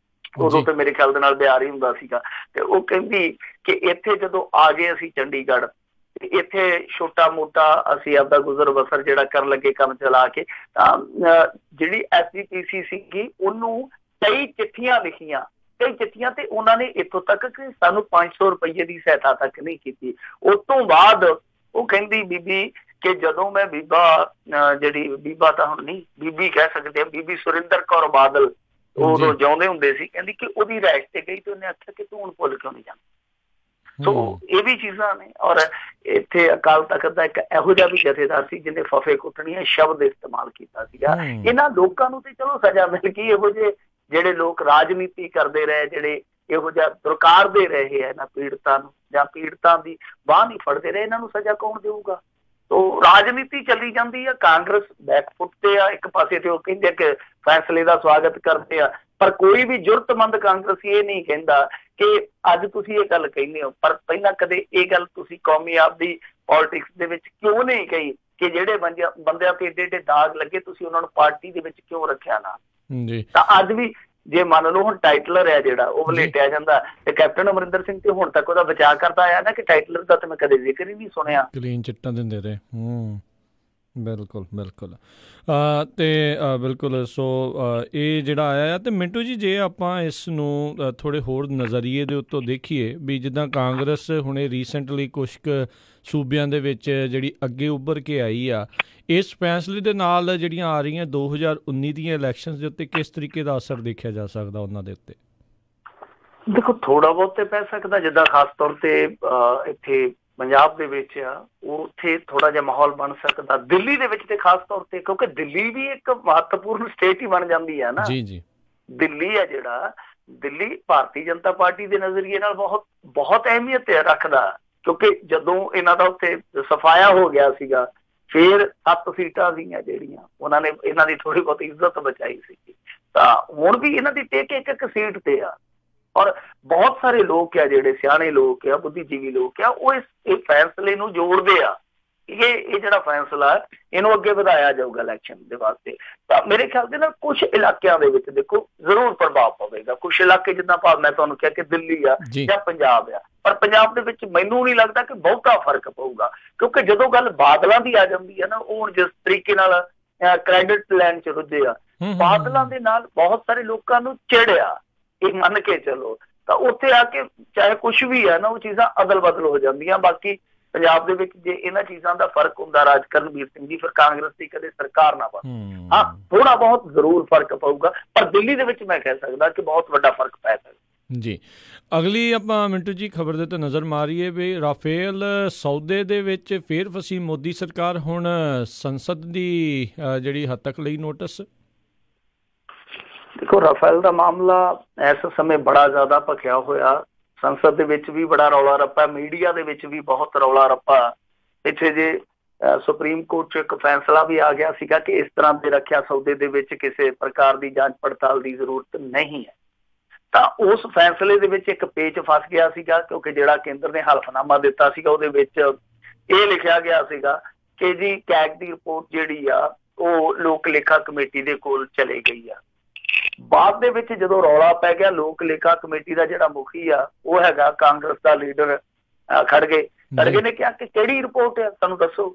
ਉਦੋਂ ਤੇ ਮੇਰੇ ਖਿਆਲ ਦੇ ਨਾਲ ਬਿਹਾਰ ਹੀ ਹੁੰਦਾ ਸੀਗਾ, ਤੇ ਉਹ ਕਹਿੰਦੀ ਕਿ ਇੱਥੇ ਜਦੋਂ ਆ ਗਏ ਅਸੀਂ ਚੰਡੀਗੜ੍ਹ ਇੱਥੇ ਛੋਟਾ ਮੋਟਾ ਅਸੀਂ ਆਪਦਾ ਗੁਜ਼ਰ ਬਸਰ ਜਿਹੜਾ ਕਰਨ ਲੱਗੇ ਕੰਮ ਚਲਾ ਕੇ, ਤਾਂ ਜਿਹੜੀ SGPC ਸੀਗੀ ਉਹਨੂੰ ਕਈ ਚਿੱਠੀਆਂ ਲਿਖੀਆਂ, ਕਈ ਚਿੱਠੀਆਂ, ਤੇ ਉਹਨਾਂ ਨੇ ਇੱਥੋਂ ਤੱਕ ਕਿ ਸਾਨੂੰ 500 ਰੁਪਏ ਦੀ ਸਹਾਇਤਾ ਤੱਕ ਨਹੀਂ ਕੀਤੀ। ਉਸ ਤੋਂ ਬਾਅਦ ਉਹ ਕਹਿੰਦੀ ਬੀਬੀ ਕਿ ਜਦੋਂ ਮੈਂ ਬੀਬਾ ਜਿਹੜੀ ਬੀਬਾ ਤਾਂ ਹੁਣ ਨਹੀਂ ਬੀਬੀ ਕਹਿ ਸਕਦੇ ਆ, ਬੀਬੀ ਸੁਰਿੰਦਰ ਕੌਰ ਬਾਦਲ ਉਦੋਂ ਜਿਉਂਦੇ ਹੁੰਦੇ ਸੀ, ਕਹਿੰਦੀ ਕਿ ਉਹਦੀ ਰਿਹਾਇਸ਼ ਤੇ ਗਈ ਤੇ ਉਹਨੇ ਆਖਿਆ ਕਿ ਤੂੰ ਹੁਣ ਭੁੱਲ ਕਿਉਂ ਨਹੀਂ ਜਾਂਦਾ। ਸੋ ਇਹ ਵੀ ਚੀਜ਼ਾਂ ਨੇ। ਔਰ ਇੱਥੇ ਅਕਾਲ ਤਖਤ ਦਾ ਇੱਕ ਇਹੋ ਜਿਹਾ ਵੀ ਜਥੇਦਾਰ ਸੀ ਜਿਹਨੇ ਫਫੇ ਕੁੱਟਣੀਆਂ ਸ਼ਬਦ ਇਸਤੇਮਾਲ ਕੀਤਾ ਸੀਗਾ। ਇਹਨਾਂ ਲੋਕਾਂ ਨੂੰ ਤੇ ਚਲੋ ਸਜ਼ਾ ਮਿਲ ਗਈ, ਇਹੋ ਜਿਹੇ ਜਿਹੜੇ ਲੋਕ ਰਾਜਨੀਤੀ ਕਰਦੇ ਰਹੇ, ਜਿਹੜੇ ਇਹੋ ਜਿਹਾ ਦੁਰਕਾਰਦੇ ਰਹੇ ਇਹਨਾਂ ਪੀੜਤਾਂ ਨੂੰ ਜਾਂ ਪੀੜਤਾਂ ਦੀ ਬਾਂਹ ਨਹੀਂ ਫੜਦੇ ਰਹੇ, ਇਹਨਾਂ ਨੂੰ ਸਜ਼ਾ ਕੌਣ ਦੇਊਗਾ? ਤੋ ਰਾਜਨੀਤੀ ਚੱਲੀ ਜਾਂਦੀ ਆ, ਕਾਂਗਰਸ ਬੈਕਫੁੱਟ ਤੇ ਆ ਇੱਕ ਪਾਸੇ, ਤੇ ਉਹ ਕਹਿੰਦੇ ਕਿ ਫੈਸਲੇ ਦਾ ਸਵਾਗਤ ਕਰਦੇ ਆ, ਪਰ ਕੋਈ ਵੀ ਜੁਰਤਮੰਦ ਕਾਂਗਰਸੀ ਇਹ ਨਹੀਂ ਕਹਿੰਦਾ ਕਿ ਅੱਜ ਤੁਸੀਂ ਇਹ ਗੱਲ ਕਹਿੰਦੇ ਹੋ, ਪਰ ਪਹਿਲਾਂ ਕਦੇ ਇਹ ਗੱਲ ਤੁਸੀਂ ਕੌਮੀ ਆਪਦੀ ਪੋਲਿਟਿਕਸ ਦੇ ਵਿੱਚ ਕਿਉਂ ਨਹੀਂ ਕਹੀ ਕਿ ਜਿਹੜੇ ਬੰਦਿਆਂ ਤੇ ਏਡੇ ਏਡੇ ਦਾਗ ਲੱਗੇ ਤੁਸੀਂ ਉਹਨਾਂ ਨੂੰ ਪਾਰਟੀ ਦੇ ਵਿੱਚ ਕਿਉਂ ਰੱਖਿਆ ਨਾ? ਤਾਂ ਅੱਜ ਵੀ ਜੇ ਮੰਨ ਲਓ ਹੁਣ ਟਾਈਟਲਰ ਹੈ ਜਿਹੜਾ ਉਹ ਵਲੇਟਿਆ ਜਾਂਦਾ, ਤੇ ਕੈਪਟਨ ਅਮਰਿੰਦਰ ਸਿੰਘ ਤੇ ਹੁਣ ਤੱਕ ਉਹਦਾ ਬਚਾਅ ਕਰਦਾ ਆਇਆ ਨਾ ਕਿ ਟਾਈਟਲਰ ਦਾ ਤੇ ਮੈਂ ਕਦੇ ਜ਼ਿਕਰ ਹੀ ਨਹੀਂ ਸੁਣਿਆ। ਕਲੀਨ ਚਿੱਟਾਂ ਦਿੰਦੇ ਰਹੇ। ਬਿਲਕੁਲ ਬਿਲਕੁਲ ਤੇ ਬਿਲਕੁਲ। ਸੋ ਇਹ ਜਿਹੜਾ ਆਇਆ ਤੇ ਮਿੰਟੂ ਜੀ, ਜੇ ਆਪਾਂ ਇਸ ਨੂੰ ਥੋੜ੍ਹੇ ਹੋਰ ਨਜ਼ਰੀਏ ਦੇ ਉੱਤੋਂ ਦੇਖੀਏ ਵੀ ਜਿੱਦਾਂ ਕਾਂਗਰਸ ਹੁਣੇ ਰੀਸੈਂਟਲੀ ਕੁਛ ਕੁ ਸੂਬਿਆਂ ਦੇ ਵਿੱਚ ਜਿਹੜੀ ਅੱਗੇ ਉੱਭਰ ਕੇ ਆਈ ਆ, ਇਸ ਫੈਸਲੇ ਦੇ ਨਾਲ ਜਿਹੜੀਆਂ ਆ ਰਹੀਆਂ 2019 ਦੀਆਂ ਇਲੈਕਸ਼ਨਸ ਦੇ ਉੱਤੇ ਕਿਸ ਤਰੀਕੇ ਦਾ ਅਸਰ ਦੇਖਿਆ ਜਾ ਸਕਦਾ ਉਹਨਾਂ ਦੇ ਉੱਤੇ? ਦੇਖੋ ਥੋੜਾ ਬਹੁਤ ਤੇ ਪੈ ਸਕਦਾ, ਜਿੱਦਾਂ ਖਾਸ ਤੌਰ ਤੇ ਇੱਥੇ ਪੰਜਾਬ ਦੇ ਵਿੱਚ ਆ, ਉੱਥੇ ਥੋੜਾ ਜਿਹਾ ਮਾਹੌਲ ਬਣ ਸਕਦਾ। ਦਿੱਲੀ ਦੇ ਵਿੱਚ ਤੇ ਖਾਸ ਤੌਰ ਤੇ, ਕਿਉਂਕਿ ਦਿੱਲੀ ਵੀ ਇੱਕ ਮਹੱਤਵਪੂਰਨ ਸਟੇਟ ਹੀ ਬਣ ਜਾਂਦੀ ਹੈ ਨਾ। ਜੀ ਜੀ, ਦਿੱਲੀ ਆ ਜਿਹੜਾ, ਦਿੱਲੀ ਭਾਰਤੀ ਜਨਤਾ ਪਾਰਟੀ ਦੇ ਨਜ਼ਰੀਏ ਨਾਲ ਬਹੁਤ ਅਹਿਮੀਅਤ ਰੱਖਦਾ, ਕਿਉਂਕਿ ਜਦੋਂ ਇਹਨਾਂ ਦਾ ਉੱਥੇ ਸਫਾਇਆ ਹੋ ਗਿਆ ਸੀਗਾ, ਫਿਰ 7 ਸੀਟਾਂ ਸੀਗੀਆਂ ਜਿਹੜੀਆਂ ਉਹਨਾਂ ਨੇ ਇਹਨਾਂ ਦੀ ਥੋੜੀ ਬਹੁਤ ਇੱਜ਼ਤ ਬਚਾਈ ਸੀਗੀ, ਤਾਂ ਹੁਣ ਵੀ ਇਹਨਾਂ ਦੀ ਟੇਕ ਇੱਕ ਸੀਟ ਤੇ ਆ। ਔਰ ਬਹੁਤ ਸਾਰੇ ਲੋਕ ਆ ਜਿਹੜੇ ਸਿਆਣੇ ਲੋਕ ਆ, ਬੁੱਧੀਜੀਵੀ ਲੋਕ ਆ, ਉਹ ਇਸ ਫੈਸਲੇ ਨੂੰ ਜੋੜਦੇ ਆ। ਇਹ ਜਿਹੜਾ ਫੈਸਲਾ ਇਹਨੂੰ ਅੱਗੇ ਵਧਾਇਆ ਜਾਊਗਾ ਇਲੈਕਸ਼ਨ ਦੇ ਵਾਸਤੇ। ਤਾਂ ਮੇਰੇ ਖਿਆਲ ਦੇ ਨਾਲ ਕੁਛ ਇਲਾਕਿਆਂ ਦੇ ਵਿੱਚ ਦੇਖੋ ਜ਼ਰੂਰ ਪ੍ਰਭਾਵ ਪਵੇਗਾ। ਕੁਛ ਇਲਾਕੇ ਜਿੱਦਾਂ ਭਾਵ ਮੈਂ ਤੁਹਾਨੂੰ ਕਿਹਾ ਕਿ ਦਿੱਲੀ ਆ ਜਾਂ ਪੰਜਾਬ ਆ, ਪਰ ਪੰਜਾਬ ਦੇ ਵਿੱਚ ਮੈਨੂੰ ਨਹੀਂ ਲੱਗਦਾ ਕਿ ਬਹੁਤਾ ਫਰਕ ਪਊਗਾ, ਕਿਉਂਕਿ ਜਦੋਂ ਗੱਲ ਬਾਦਲਾਂ ਦੀ ਆ ਜਾਂਦੀ ਹੈ ਨਾ, ਉਹ ਹੁਣ ਜਿਸ ਤਰੀਕੇ ਨਾਲ ਕ੍ਰੈਡਿਟ ਲੈਣ ਚ ਰੁੱਝੇ ਆ, ਬਾਦਲਾਂ ਦੇ ਨਾਲ ਬਹੁਤ ਸਾਰੇ ਲੋਕਾਂ ਨੂੰ ਚਿੜਿਆ, ਇਹ ਮੰਨ ਕੇ ਚਲੋ, ਤਾਂ ਉੱਥੇ ਆ ਕੇ ਚਾਹੇ ਕੁਛ ਵੀ ਹੈ ਨਾ, ਉਹ ਚੀਜ਼ਾਂ ਅਦਲ ਬਦਲ ਹੋ ਜਾਂਦੀਆਂ। ਬਾਕੀ ਪੰਜਾਬ ਦੇ ਵਿੱਚ ਜੇ ਇਹਨਾਂ ਚੀਜ਼ਾਂ ਦਾ ਫਰਕ ਹੁੰਦਾ, ਰਾਜ ਕਰਨਵੀਰ ਸਿੰਘ ਜੀ, ਫਿਰ ਕਾਂਗਰਸ ਦੀ ਕਦੇ ਸਰਕਾਰ ਨਾ ਬਣ। ਹਾਂ, ਥੋੜਾ ਬਹੁਤ ਜ਼ਰੂਰ ਫਰਕ ਪਊਗਾ, ਪਰ ਦਿੱਲੀ ਦੇ ਵਿੱਚ ਮੈਂ ਕਹਿ ਸਕਦਾ ਕਿ ਬਹੁਤ ਵੱਡਾ ਫਰਕ ਪੈ ਸਕਦਾ। ਜੀ, ਅਗਲੀ ਆਪਾਂ ਮਿੰਟੂ ਜੀ ਖਬਰ ਦੇ ਤੋਂ ਨਜ਼ਰ ਮਾਰੀਏ ਵੀ ਰਾਫੇਲ ਸੌਦੇ ਦੇ ਵਿੱਚ ਫੇਰ ਫਸੀ ਮੋਦੀ ਸਰਕਾਰ, ਹੁਣ ਸੰਸਦ ਦੀ ਜਿਹੜੀ ਹੱਦ ਤੱਕ ਲਈ ਨੋਟਿਸ। ਦੇਖੋ ਰਾਫੇਲ ਦਾ ਮਾਮਲਾ ਇਸ ਸਮੇਂ ਬੜਾ ਜ਼ਿਆਦਾ ਭਖਿਆ ਹੋਇਆ, ਸੰਸਦ ਦੇ ਵਿੱਚ ਵੀ ਬੜਾ ਰੌਲਾ ਰੱਪਾ, ਮੀਡੀਆ ਦੇ ਵਿੱਚ ਵੀ ਬਹੁਤ ਰੌਲਾ ਰੱਪਾ। ਪਿੱਛੇ ਜੇ ਸੁਪਰੀਮ ਕੋਰਟ 'ਚ ਇੱਕ ਫੈਸਲਾ ਵੀ ਆ ਗਿਆ ਸੀਗਾ ਕਿ ਇਸ ਤਰ੍ਹਾਂ ਦੇ ਰੱਖਿਆ ਸੌਦੇ ਦੇ ਵਿੱਚ ਕਿਸੇ ਪ੍ਰਕਾਰ ਦੀ ਜਾਂਚ ਪੜਤਾਲ ਦੀ ਜ਼ਰੂਰਤ ਨਹੀਂ ਹੈ, ਤਾਂ ਉਸ ਫੈਸਲੇ ਦੇ ਵਿੱਚ ਇੱਕ ਪੇਚ ਫਸ ਗਿਆ ਸੀਗਾ, ਕਿਉਂਕਿ ਜਿਹੜਾ ਕੇਂਦਰ ਨੇ ਹਲਫਨਾਮਾ ਦਿੱਤਾ ਸੀਗਾ ਉਹਦੇ ਵਿੱਚ ਇਹ ਲਿਖਿਆ ਗਿਆ ਸੀਗਾ ਕਿ ਜੀ ਕੈਗ ਦੀ ਰਿਪੋਰਟ ਜਿਹੜੀ ਆ ਉਹ ਲੋਕ ਲੇਖਾ ਕਮੇਟੀ ਦੇ ਕੋਲ ਚਲੇ ਗਈ ਆ। ਬਾਅਦ ਦੇ ਵਿੱਚ ਜਦੋਂ ਰੌਲਾ ਪੈ ਗਿਆ, ਲੋਕ ਲੇਖਾ ਕਮੇਟੀ ਦਾ ਜਿਹੜਾ ਮੁਖੀ ਆ ਉਹ ਹੈਗਾ ਕਾਂਗਰਸ ਦਾ ਲੀਡਰ ਖੜਗੇ ਨੇ ਕਿਹਾ ਕਿ ਕਿਹੜੀ ਰਿਪੋਰਟ ਹੈ ਸਾਨੂੰ ਦੱਸੋ।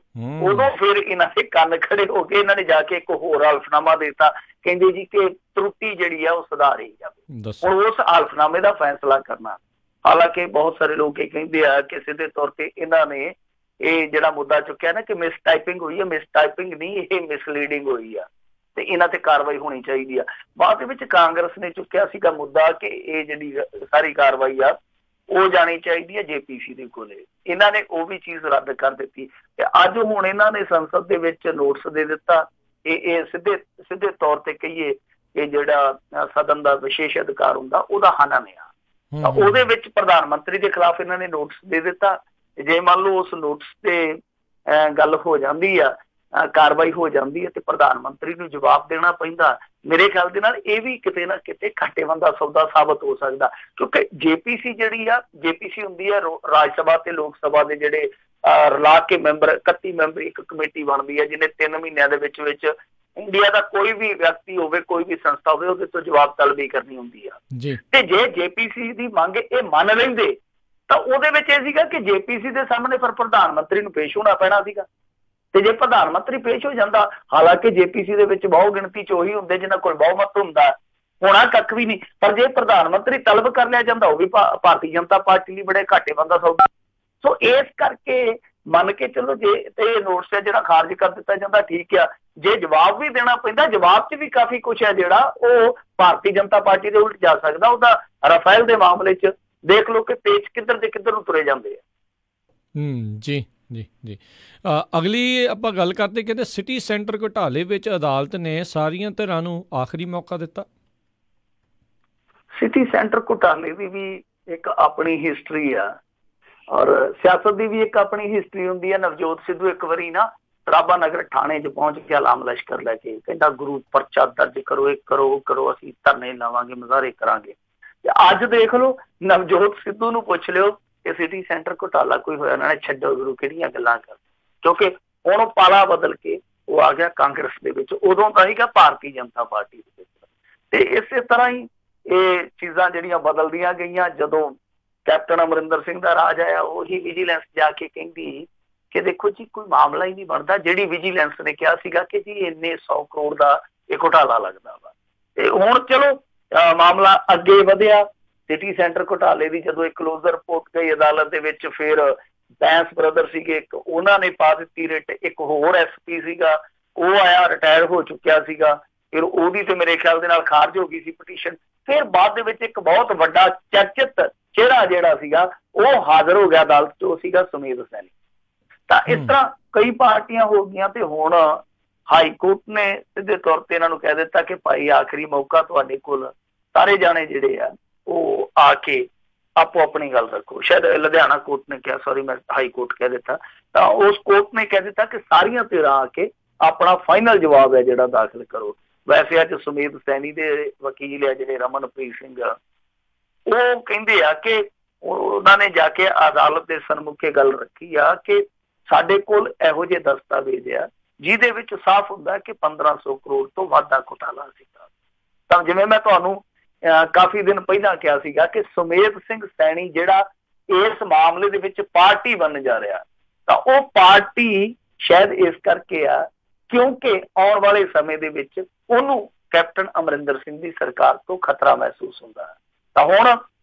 ਉਦੋਂ ਫਿਰ ਇਹਨਾਂ ਦੇ ਕੰਨ ਖੜੇ ਹੋ ਕੇ ਇਹਨਾਂ ਨੇ ਜਾ ਕੇ ਇੱਕ ਹੋਰ ਹਲਫਨਾਮਾ ਦਿੱਤਾ, ਕਹਿੰਦੇ ਜੀ ਕਿ ਤਰੁੱਟੀ ਜਿਹੜੀ ਆ ਉਹ ਸੁਧਾਰੀ ਜਾਵੇ। ਹੁਣ ਉਸ ਹਲਫਨਾਮੇ ਦਾ ਫੈਸਲਾ ਕਰਨਾ, ਹਾਲਾਂਕਿ ਬਹੁਤ ਸਾਰੇ ਲੋਕ ਇਹ ਕਹਿੰਦੇ ਆ ਕਿ ਸਿੱਧੇ ਤੌਰ ਤੇ ਇਹਨਾਂ ਨੇ ਇਹ ਜਿਹੜਾ ਮੁੱਦਾ ਚੁੱਕਿਆ ਨਾ ਕਿ ਮਿਸ ਟਾਈਪਿੰਗ ਹੋਈ ਹੈ, ਮਿਸ ਟਾਈਪਿੰਗ ਨਹੀਂ, ਇਹ ਮਿਸਲੀਡਿੰਗ ਹੋਈ ਆ ਤੇ ਇਹਨਾਂ ਤੇ ਕਾਰਵਾਈ ਹੋਣੀ ਚਾਹੀਦੀ ਆ। ਬਾਅਦ ਦੇ ਵਿੱਚ ਕਾਂਗਰਸ ਨੇ ਚੁੱਕਿਆ ਸੀਗਾ ਮੁੱਦਾ ਕਿ ਇਹ ਜਿਹੜੀ ਸਾਰੀ ਕਾਰਵਾਈ ਆ ਉਹ ਜਾਣੀ ਚਾਹੀਦੀ ਹੈ JPC ਦੇ ਕੋਲੇ, ਇਹਨਾਂ ਨੇ ਉਹ ਵੀ ਚੀਜ਼ ਰੱਦ ਕਰ ਦਿੱਤੀ ਤੇ ਅੱਜ ਹੁਣ ਇਹਨਾਂ ਨੇ ਸੰਸਦ ਦੇ ਵਿੱਚ ਨੋਟਿਸ ਦੇ ਦਿੱਤਾ। ਇਹ ਸਿੱਧੇ ਤੌਰ ਤੇ ਕਹੀਏ ਕਿ ਜਿਹੜਾ ਸਦਨ ਦਾ ਵਿਸ਼ੇਸ਼ ਅਧਿਕਾਰ ਹੁੰਦਾ ਉਹਦਾ ਹਨਨ ਆ, ਤਾਂ ਉਹਦੇ ਵਿੱਚ ਪ੍ਰਧਾਨ ਮੰਤਰੀ ਦੇ ਖਿਲਾਫ ਇਹਨਾਂ ਨੇ ਨੋਟਿਸ ਦੇ ਦਿੱਤਾ। ਜੇ ਮੰਨ ਲਓ ਉਸ ਨੋਟਿਸ ਤੇ ਗੱਲ ਹੋ ਜਾਂਦੀ ਆ, ਕਾਰਵਾਈ ਹੋ ਜਾਂਦੀ ਹੈ ਤੇ ਪ੍ਰਧਾਨ ਮੰਤਰੀ ਨੂੰ ਜਵਾਬ ਦੇਣਾ ਪੈਂਦਾ। ਮੇਰੇ ਖਿਆਲ ਦੇ ਨਾਲ ਇਹ ਵੀ ਕਿਤੇ ਨਾ ਕਿਤੇ ਘਾਟੇਵੰਦ ਦਾ ਸੌਦਾ ਸਾਬਤ ਹੋ ਸਕਦਾ, ਕਿਉਂਕਿ JPC ਜਿਹੜੀ ਆ, JPC ਹੁੰਦੀ ਆ ਰਾਜ ਸਭਾ ਤੇ ਲੋਕ ਸਭਾ ਦੇ ਜਿਹੜੇ ਰਲਾ ਕੇ ਮੈਂਬਰ, 31 ਮੈਂਬਰ ਇੱਕ ਕਮੇਟੀ ਬਣਦੀ ਹੈ, ਜਿਹਨੇ 3 ਮਹੀਨਿਆਂ ਦੇ ਵਿੱਚ ਇੰਡੀਆ ਦਾ ਕੋਈ ਵੀ ਵਿਅਕਤੀ ਹੋਵੇ, ਕੋਈ ਵੀ ਸੰਸਥਾ ਹੋਵੇ, ਉਹਦੇ ਤੋਂ ਜਵਾਬ ਤਲਬੀ ਕਰਨੀ ਹੁੰਦੀ ਆ। ਤੇ ਜੇ JPC ਦੀ ਮੰਗ ਇਹ ਮੰਨ ਲੈਂਦੇ ਤਾਂ ਉਹਦੇ ਵਿੱਚ ਇਹ ਸੀਗਾ ਕਿ JPC ਦੇ ਸਾਹਮਣੇ ਫਿਰ ਪ੍ਰਧਾਨ ਮੰਤਰੀ ਨੂੰ ਪੇਸ਼ ਹੋਣਾ ਪੈਣਾ ਸੀਗਾ। ਤੇ ਜੇ ਪ੍ਰਧਾਨ ਮੰਤਰੀ ਪੇਸ਼ ਹੋ ਜਾਂਦਾ, ਹਾਲਾਂਕਿ JPC ਦੇ ਵਿੱਚ ਬਹੁ ਗਿਣਤੀ ਚ ਉਹੀ ਹੁੰਦੇ ਜਿਨ੍ਹਾਂ ਕੋਲ ਬਹੁਮਤ ਹੁੰਦਾ, ਹੋਣਾ ਕੱਖ ਵੀ ਨਹੀਂ। ਪਰ ਜੇ ਪ੍ਰਧਾਨ ਮੰਤਰੀ ਤਲਬ ਕਰ ਲਿਆ ਜਾਂਦਾ, ਉਹ ਵੀ ਭਾਰਤੀ ਜਨਤਾ ਪਾਰਟੀ ਲਈ ਬੜੇ ਘਾਟੇ ਬੰਦਾ ਸੌਦਾ। ਸੋ ਇਸ ਕਰਕੇ ਮੰਨ ਕੇ ਚਲੋ, ਜੇ ਤੇ ਨੋਟਿਸ ਹੈ ਜਿਹੜਾ ਖਾਰਜ ਕਰ ਦਿੱਤਾ ਜਾਂਦਾ, ਠੀਕ ਆ। ਜੇ ਜਵਾਬ ਵੀ ਦੇਣਾ ਪੈਂਦਾ, ਜਵਾਬ 'ਚ ਵੀ ਕਾਫੀ ਕੁਛ ਹੈ ਜਿਹੜਾ ਉਹ ਭਾਰਤੀ ਜਨਤਾ ਪਾਰਟੀ ਦੇ ਉਲਟ ਜਾ ਸਕਦਾ। ਉਹਦਾ ਰਾਫੇਲ ਦੇ ਮਾਮਲੇ 'ਚ ਦੇਖ ਲਓ ਕਿ ਪੇਚ ਕਿੱਧਰ ਦੇ ਕਿੱਧਰ ਨੂੰ ਤੁਰੇ ਜਾਂਦੇ ਆ। ਜੀ ਜੀ ਜੀ। ਅਗਲੀ ਆਪਾਂ ਗੱਲ ਕਰਦੇ, ਕਹਿੰਦੇ ਸਿਟੀ ਸੈਂਟਰ ਘੁਟਾਲੇ ਵਿੱਚ ਅਦਾਲਤ ਨੇ ਸਾਰੀਆਂ ਧਿਰਾਂ ਨੂੰ ਆਖਰੀ ਮੌਕਾ ਦਿੱਤਾ। ਸਿਟੀ ਸੈਂਟਰ ਘੁਟਾਲੇ ਦੀ ਵੀ ਇੱਕ ਆਪਣੀ ਹਿਸਟਰੀ ਆ, ਔਰ ਸਿਆਸਤ ਦੀ ਵੀ ਇੱਕ ਆਪਣੀ ਹਿਸਟਰੀ ਹੁੰਦੀ ਹੈ। ਨਵਜੋਤ ਸਿੱਧੂ ਇੱਕ ਵਾਰੀ ਨਾ ਸਰਾਭਾ ਨਗਰ ਥਾਣੇ 'ਚ ਪਹੁੰਚ ਕੇ ਆਲਾਮ ਲਸ਼ਕਰ ਲੈ ਕੇ ਕਹਿੰਦਾ, ਗੁਰੂ ਪਰਚਾ ਦਰਜ ਕਰੋ, ਇਹ ਕਰੋ ਉਹ ਕਰੋ, ਅਸੀਂ ਧਰਨੇ ਲਾਵਾਂਗੇ, ਮੁਜ਼ਾਹਰੇ ਕਰਾਂਗੇ। ਤੇ ਅੱਜ ਦੇਖ ਲਓ, ਨਵਜੋਤ ਸਿੱਧੂ ਨੂੰ ਪੁੱਛ ਲਿਓ ਕਿ ਸਿਟੀ ਸੈਂਟਰ ਘੁਟਾਲਾ ਕੋਈ ਹੋਇਆ, ਉਹਨਾਂ ਨੇ ਛੱਡੋ ਗੁਰੂ ਕਿਹੜੀਆਂ ਗੱਲਾਂ ਕਰ, ਕਿਉਂਕਿ ਹੁਣ ਉਹ ਪਾਲਾ ਬਦਲ ਕੇ ਉਹ ਆ ਗਿਆ ਕਾਂਗਰਸ ਦੇ ਵਿੱਚ, ਉਦੋਂ ਤਾਂ ਸੀਗਾ ਭਾਰਤੀ ਜਨਤਾ ਪਾਰਟੀ ਦੇ ਵਿੱਚ। ਤੇ ਇਸੇ ਤਰ੍ਹਾਂ ਹੀ ਇਹ ਚੀਜ਼ਾਂ ਜਿਹੜੀਆਂ ਬਦਲਦੀਆਂ ਗਈਆਂ। ਜਦੋਂ ਕੈਪਟਨ ਅਮਰਿੰਦਰ ਸਿੰਘ ਦਾ ਰਾਜ ਆਇਆ, ਉਹੀ ਵਿਜੀਲੈਂਸ ਜਾ ਕੇ ਕਹਿੰਦੀ ਕਿ ਦੇਖੋ ਜੀ ਕੋਈ ਮਾਮਲਾ ਹੀ ਨਹੀਂ ਬਣਦਾ। ਜਿਹੜੀ ਵਿਜੀਲੈਂਸ ਨੇ ਕਿਹਾ ਸੀਗਾ ਕਿ ਜੀ ਇੰਨੇ 100 ਕਰੋੜ ਦਾ ਇਹ ਘੁਟਾਲਾ ਲੱਗਦਾ ਵਾ। ਤੇ ਹੁਣ ਚਲੋ ਮਾਮਲਾ ਅੱਗੇ ਵਧਿਆ। ਸਿਟੀ ਸੈਂਟਰ ਘੁਟਾਲੇ ਦੀ ਜਦੋਂ ਇੱਕ ਕਲੋਜ਼ਰ ਰਿਪੋਰਟ ਗਈ ਅਦਾਲਤ ਦੇ ਵਿੱਚ, ਫਿਰ ਬੈਂਸ ਬ੍ਰਦਰ ਸੀਗੇ ਇੱਕ, ਉਹਨਾਂ ਨੇ ਪਾ ਦਿੱਤੀ ਰਿਟ। ਇੱਕ ਹੋਰ SP ਸੀਗਾ, ਉਹ ਆਇਆ, ਰਿਟਾਇਰ ਹੋ ਚੁੱਕਿਆ ਸੀਗਾ, ਫਿਰ ਉਹਦੀ ਤੇ ਮੇਰੇ ਖਿਆਲ ਦੇ ਨਾਲ ਖਾਰਜ ਹੋ ਗਈ ਸੀ ਪਟੀਸ਼ਨ। ਫਿਰ ਬਾਅਦ ਦੇ ਵਿੱਚ ਇੱਕ ਬਹੁਤ ਵੱਡਾ ਚਰਚਿਤ ਚਿਹਰਾ ਜਿਹੜਾ ਸੀਗਾ ਉਹ ਹਾਜ਼ਰ ਹੋ ਗਿਆ ਅਦਾਲਤ 'ਚ, ਉਹ ਸੀਗਾ ਸੁਮੇਧ ਸੈਣੀ। ਤਾਂ ਇਸ ਤਰ੍ਹਾਂ ਕਈ ਪਾਰਟੀਆਂ ਹੋ ਗਈਆਂ ਤੇ ਹੁਣ ਹਾਈ ਕੋਰਟ ਨੇ ਸਿੱਧੇ ਤੌਰ ਤੇ ਇਹਨਾਂ ਨੂੰ ਕਹਿ ਦਿੱਤਾ ਕਿ ਭਾਈ ਆਖਰੀ ਮੌਕਾ ਤੁਹਾਡੇ ਕੋਲ, ਸਾਰੇ ਜਾਣੇ ਜਿਹੜੇ ਆ ਉਹ ਆ ਕੇ ਆਪੋ ਆਪਣੀ ਗੱਲ ਰੱਖੋ। ਸ਼ਾਇਦ ਲੁਧਿਆਣਾ ਕੋਰਟ ਨੇ ਕਿਹਾ, ਸੌਰੀ ਮੈਂ ਹਾਈ ਕੋਰਟ ਕਹਿ ਦਿੱਤਾ, ਤਾਂ ਉਸ ਕੋਰਟ ਨੇ ਕਹਿ ਦਿੱਤਾ ਕਿ ਸਾਰੀਆਂ ਧਿਰਾਂ ਆ ਕੇ ਆਪਣਾ ਫਾਈਨਲ ਜਵਾਬ ਹੈ ਜਿਹੜਾ ਦਾਖਲ ਕਰੋ। ਵੈਸੇ ਅੱਜ ਸੁਮੇਧ ਸੈਣੀ ਦੇ ਵਕੀਲ ਆ ਜਿਹੜੇ ਰਮਨਪ੍ਰੀਤ ਸਿੰਘ, ਉਹ ਕਹਿੰਦੇ ਆ ਕਿ ਉਹਨਾਂ ਨੇ ਜਾ ਕੇ ਅਦਾਲਤ ਦੇ ਸਨਮੁਖੇ ਗੱਲ ਰੱਖੀ ਆ ਕਿ ਸਾਡੇ ਕੋਲ ਇਹੋ ਜਿਹੇ ਦਸਤਾਵੇਜ਼ ਆ ਜਿਹਦੇ ਵਿੱਚ ਸਾਫ਼ ਹੁੰਦਾ ਕਿ 1500 ਕਰੋੜ ਤੋਂ ਵੱਧ ਦਾ ਘੁਟਾਲਾ ਸੀਗਾ। ਤਾਂ ਜਿਵੇਂ ਮੈਂ ਤੁਹਾਨੂੰ ਕਾਫੀ ਦਿਨ ਪਹਿਲਾਂ ਕਿਹਾ ਸੀਗਾ ਕਿ ਸੁਮੇਧ ਸਿੰਘ ਸੈਣੀ ਜਿਹੜਾ ਇਸ ਮਾਮਲੇ ਦੇ ਵਿੱਚ ਪਾਰਟੀ ਬਣਨ ਜਾ ਰਿਹਾ, ਤਾਂ ਉਹ ਪਾਰਟੀ ਸ਼ਾਇਦ ਇਸ ਕਰਕੇ ਆ ਕਿਉਂਕਿ ਆਉਣ ਵਾਲੇ ਸਮੇਂ ਦੇ ਵਿੱਚ ਉਹਨੂੰ ਕੈਪਟਨ ਅਮਰਿੰਦਰ ਸਿੰਘ ਦੀ ਸਰਕਾਰ ਤੋਂ ਖਤਰਾ ਮਹਿਸੂਸ ਹੁੰਦਾ ਹੈ। ਤਾਂ ਹੁਣ